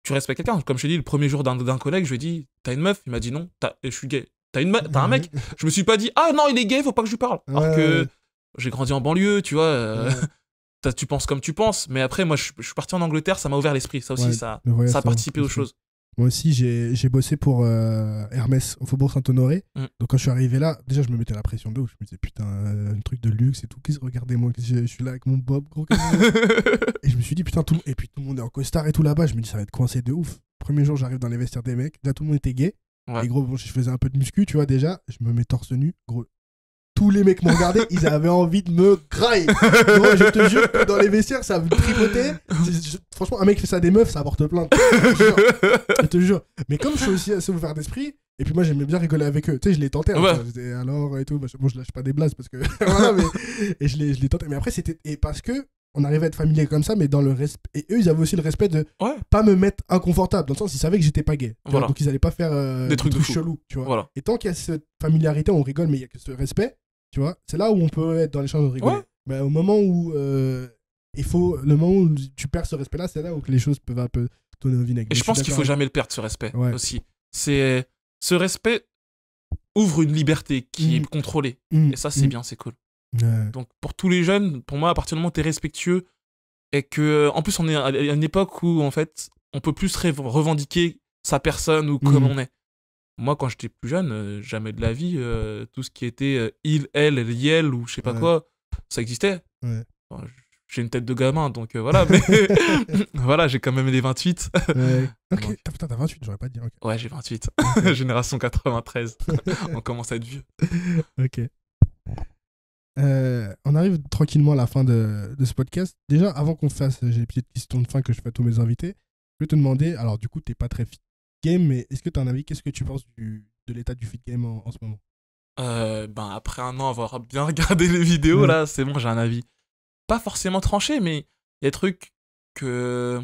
tu respectes quelqu'un. Comme je t'ai dit, le premier jour d'un collègue, je lui ai dit, t'as une meuf? Il m'a dit non, et je suis gay. T'as un mec? Je me suis pas dit, ah non, il est gay, faut pas que je lui parle. Alors que j'ai grandi en banlieue, tu vois. Tu penses comme tu penses, mais après, moi, je suis parti en Angleterre, ça m'a ouvert l'esprit. Ça aussi, ça a participé aux choses. Moi aussi, j'ai bossé pour Hermès au Faubourg Saint-Honoré. Donc, quand je suis arrivé là, déjà, je me mettais la pression de ouf. Je me disais, putain, un truc de luxe et tout. Regardez-moi, je suis là avec mon bob, gros. Et je me suis dit, putain, et puis tout le monde est en costard et tout là-bas. Je me dis, ça va être coincé de ouf. Premier jour, j'arrive dans les vestiaires des mecs. Déjà, tout le monde était gay. Ouais. Et gros, bon, je faisais un peu de muscu, tu vois, déjà. Je me mets torse nu. Gros, tous les mecs me regardaient, ils avaient envie de me grailler. Gros, je te jure que dans les vestiaires, ça me tripotait. Franchement, un mec fait ça à des meufs, ça porte plainte. Je te jure. Mais comme je suis aussi assez ouvert d'esprit, et puis moi j'aimais bien rigoler avec eux. Tu sais, je les tentais. Ouais. Je disais alors et tout. Bon, je lâche pas des blases parce que. Voilà, mais. Et je les tentais. Mais après, c'était. Et parce que on arrivait à être familier comme ça, mais dans le respect. Et eux, ils avaient aussi le respect de pas me mettre inconfortable. Dans le sens, ils savaient que j'étais pas gay. Voilà. Donc ils allaient pas faire des trucs chelous. Tu vois. Voilà. Et tant qu'il y a cette familiarité, on rigole, mais il y a que ce respect. Tu vois, c'est là où on peut être dans l'échange de rigoler. Ouais. Mais au moment où le moment où tu perds ce respect-là, c'est là où les choses peuvent un peu tourner au vinaigre. Et je pense qu'il faut jamais le perdre, ce respect aussi. Ce respect ouvre une liberté qui est contrôlée. Et ça, c'est bien, c'est cool. Donc pour tous les jeunes, pour moi, à partir du moment où t'es respectueux et que, en plus, on est à une époque où en fait, on peut plus revendiquer sa personne ou comme on est. Moi, quand j'étais plus jeune, jamais de la vie, tout ce qui était il, elle, yel ou je sais pas quoi, ça existait. Ouais. Enfin, j'ai une tête de gamin, donc voilà, mais voilà, j'ai quand même les 28. Ouais. Ok, Donc... putain, t'as 28, j'aurais pas dit. Okay. Ouais, j'ai 28. Génération 93. On commence à être vieux. Ok. On arrive tranquillement à la fin de ce podcast. Déjà, avant qu'on fasse, j'ai des petites questions de fin que je fais à tous mes invités. Je vais te demander, alors du coup, t'es pas très fit game, mais est-ce que tu as un avis? Qu'est-ce que tu penses de l'état du fit game en ce moment? Après un an avoir bien regardé les vidéos, là, c'est bon, j'ai un avis. Pas forcément tranché, mais il y a des trucs que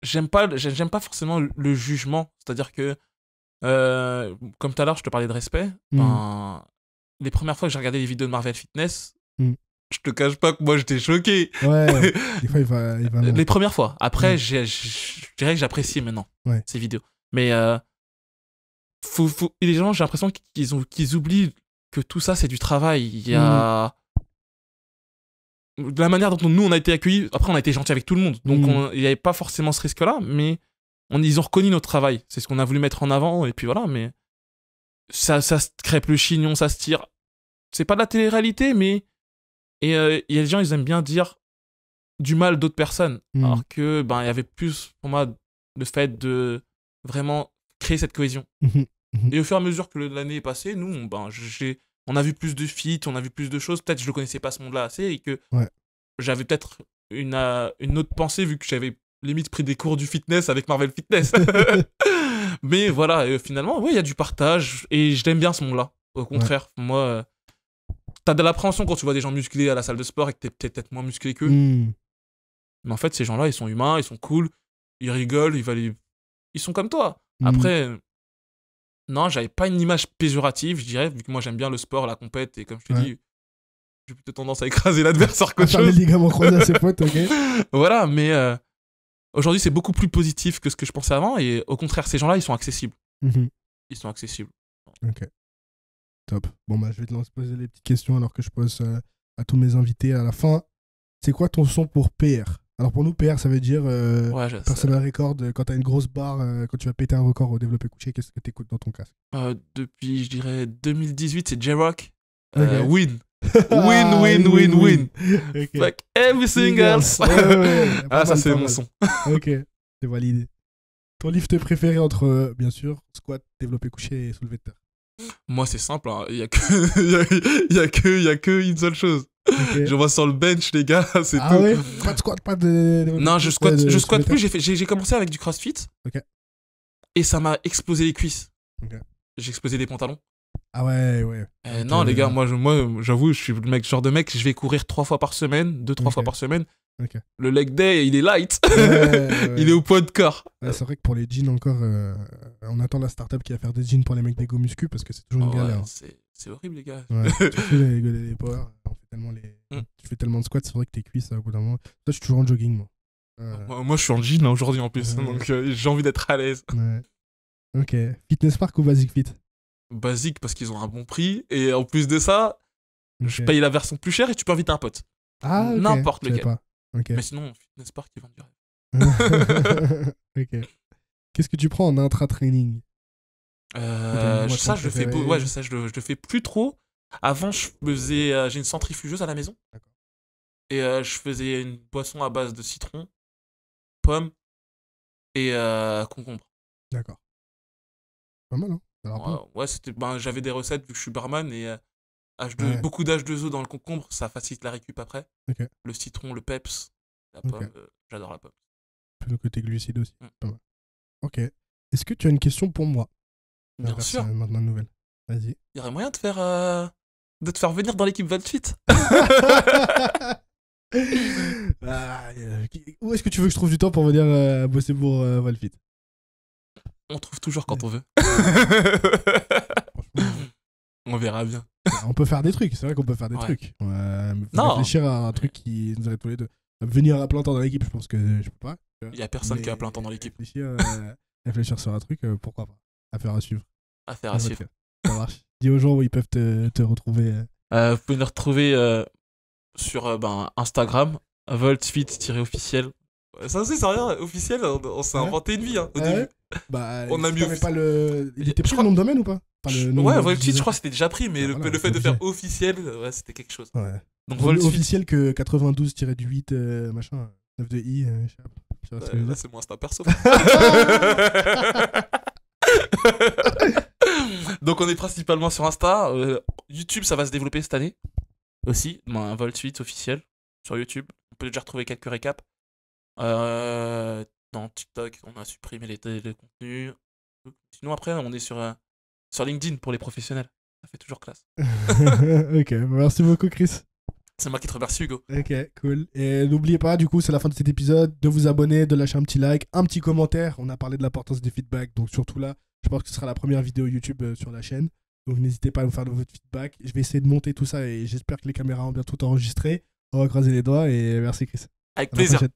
j'aime pas forcément le jugement. C'est-à-dire que, comme tout à l'heure, je te parlais de respect. Les premières fois que j'ai regardé les vidéos de Marvel Fitness, je te cache pas que moi j'étais choqué. Ouais, des fois il va les premières fois. Après, je dirais que j'apprécie maintenant ces vidéos. Mais les gens, j'ai l'impression qu'ils oublient que tout ça c'est du travail. Il y a de la manière dont nous on a été accueillis. Après, on a été gentil avec tout le monde, donc il n'y avait pas forcément ce risque-là. Mais ils ont reconnu notre travail. C'est ce qu'on a voulu mettre en avant. Et puis voilà. Mais ça se crêpe le chignon, ça se tire. C'est pas de la télé-réalité, mais et il y a des gens, ils aiment bien dire du mal d'autres personnes, alors que il y avait plus pour moi le fait de vraiment créer cette cohésion. Et au fur et à mesure que l'année est passée, nous on a vu plus de feats, on a vu plus de choses. Peut-être que je ne connaissais pas ce monde-là assez et que j'avais peut-être une autre pensée vu que j'avais limite pris des cours du fitness avec Marvel Fitness. Mais voilà, finalement, il y a du partage et je l'aime bien ce monde-là. Au contraire, moi, t'as de l'appréhension quand tu vois des gens musclés à la salle de sport et que t'es peut-être moins musclé qu'eux. Mais en fait, ces gens-là, ils sont humains, ils sont cool, ils rigolent, ils sont comme toi. Après, non, j'avais pas une image péjorative, je dirais, vu que moi j'aime bien le sport, la compète, et comme je te dis, j'ai plutôt tendance à écraser l'adversaire qu'autre chose. Les ligaments croisés à ses potes, ok. Voilà, mais aujourd'hui, c'est beaucoup plus positif que ce que je pensais avant, et au contraire, ces gens-là, ils sont accessibles. Ils sont accessibles. Ok. Top. Bon, je vais te lancer poser les petites questions alors que je pose à tous mes invités à la fin. C'est quoi ton son pour PR? Alors pour nous, PR, ça veut dire personal record. Quand t'as une grosse barre, quand tu vas péter un record au développé couché, qu'est-ce que t'écoutes dans ton casque? Depuis, je dirais, 2018, c'est J-Rock. Okay. Win. Win. Okay. Like everything else. Ça c'est mon son. Ok, c'est validé. Ton lift préféré entre, bien sûr, squat, développé couché et soulevé de terre? Moi, c'est simple, il y a que une seule chose. Okay. Je vois sur le bench, les gars, c'est tout. Ah ouais? Pas de squat, pas de... Non, je squatte plus, j'ai commencé avec du crossfit. Ok. Et ça m'a explosé les cuisses. Ok. J'ai explosé des pantalons. Ah ouais, ouais. Non, les gars, moi, j'avoue, je suis le mec, genre de mec, je vais courir 3 fois par semaine, 2-3 fois Ok. par semaine. Ok. Le leg day, il est light. Ouais, ouais. Il est au poids de corps. Ouais, c'est vrai que pour les jeans encore, on attend la startup qui va faire des jeans pour les mecs des go muscu parce que c'est toujours une Oh, ouais, galère. c'est horrible, les gars. Ouais, surtout les power, on fait tellement Mm. tu fais tellement de squats, c'est vrai que tes cuisses, au bout d'un moment. Toi, je suis toujours en jogging, moi. Moi, je suis en jean là, aujourd'hui en plus, Ouais. donc j'ai envie d'être à l'aise. Ouais. Ok. Fitness Park ou Basic Fit? Basique parce qu'ils ont un bon prix, et en plus de ça, je Ok. paye la version plus chère et tu peux inviter un pote. Ah, ok. N'importe Je savais lequel. pas. Ok. Mais sinon, Fitness Park, ils vendent du rêve. Ok. Qu'est-ce que tu prends en intra-training? Ça, je le fais préféré? ouais, je le fais plus trop. Avant, je faisais, j'ai une centrifugeuse à la maison. D'accord. Et je faisais une boisson à base de citron, pomme et concombre. D'accord. Pas mal, hein? Ça a l'air bon. Ouais, j'avais des recettes vu que je suis barman et Ouais. beaucoup d'H2O dans le concombre, ça facilite la récup après. Ok. Le citron, le peps, la Ok. pomme, j'adore la pomme. Le côté glucides aussi. Mm. Pas mal. Ok. Est-ce que tu as une question pour moi? Bien sûr. Maintenant, nouvelle. Vas-y. Il y aurait moyen de te faire venir dans l'équipe Voltfit. Où est-ce que tu veux que je trouve du temps pour venir bosser pour Valfit? On trouve toujours quand on veut. Franchement, On verra bien. on peut faire des trucs, c'est vrai qu'on peut faire des Ouais. trucs. Mais faut Non. réfléchir à un truc qui nous arrête tous les deux. Venir à plein temps dans l'équipe, je pense que je peux pas. Il y a personne Mais qui a plein temps dans l'équipe. Réfléchir sur un truc, pourquoi pas. Affaire à suivre. Affaire On à va le suivre. faire. Ça marche. Dis aux gens où ils peuvent te retrouver. Vous pouvez nous retrouver sur Instagram, voltfit-officiel. Ça aussi, c'est rien, officiel, on s'est Ouais. inventé une vie hein, au Ah ouais début. Bah, On a si mis t'avais pas le. Il Je était pris crois- le nom de domaine ou pas? Enfin, le nom Ouais, de Voltfit, je l'utilisateur. crois que c'était déjà pris, mais Ah, voilà, le fait de c'est faire obligé. officiel, ouais, c'était quelque chose. Ouais. Donc Vaut mieux Voltfit, officiel que 92-8 machin 9 de I, je sais pas. Tu vois ce que je veux là, dire? c'est mon Insta perso. Donc on est principalement sur Insta. YouTube, ça va se développer cette année aussi. Un Voltfit officiel sur YouTube. On peut déjà retrouver quelques récaps. Dans TikTok, on a supprimé les contenus. Sinon après, on est sur LinkedIn pour les professionnels. Ça fait toujours classe. Ok, merci beaucoup Chris. C'est moi qui te remercie, Hugo. Ok, cool. Et n'oubliez pas, du coup, c'est la fin de cet épisode, de vous abonner, de lâcher un petit like, un petit commentaire. On a parlé de l'importance des feedbacks, donc surtout là, je pense que ce sera la première vidéo YouTube sur la chaîne. Donc n'hésitez pas à nous faire de votre feedback. Je vais essayer de monter tout ça et j'espère que les caméras ont bien tout enregistré. On va croiser les doigts et merci Chris. Avec À la plaisir. prochaine.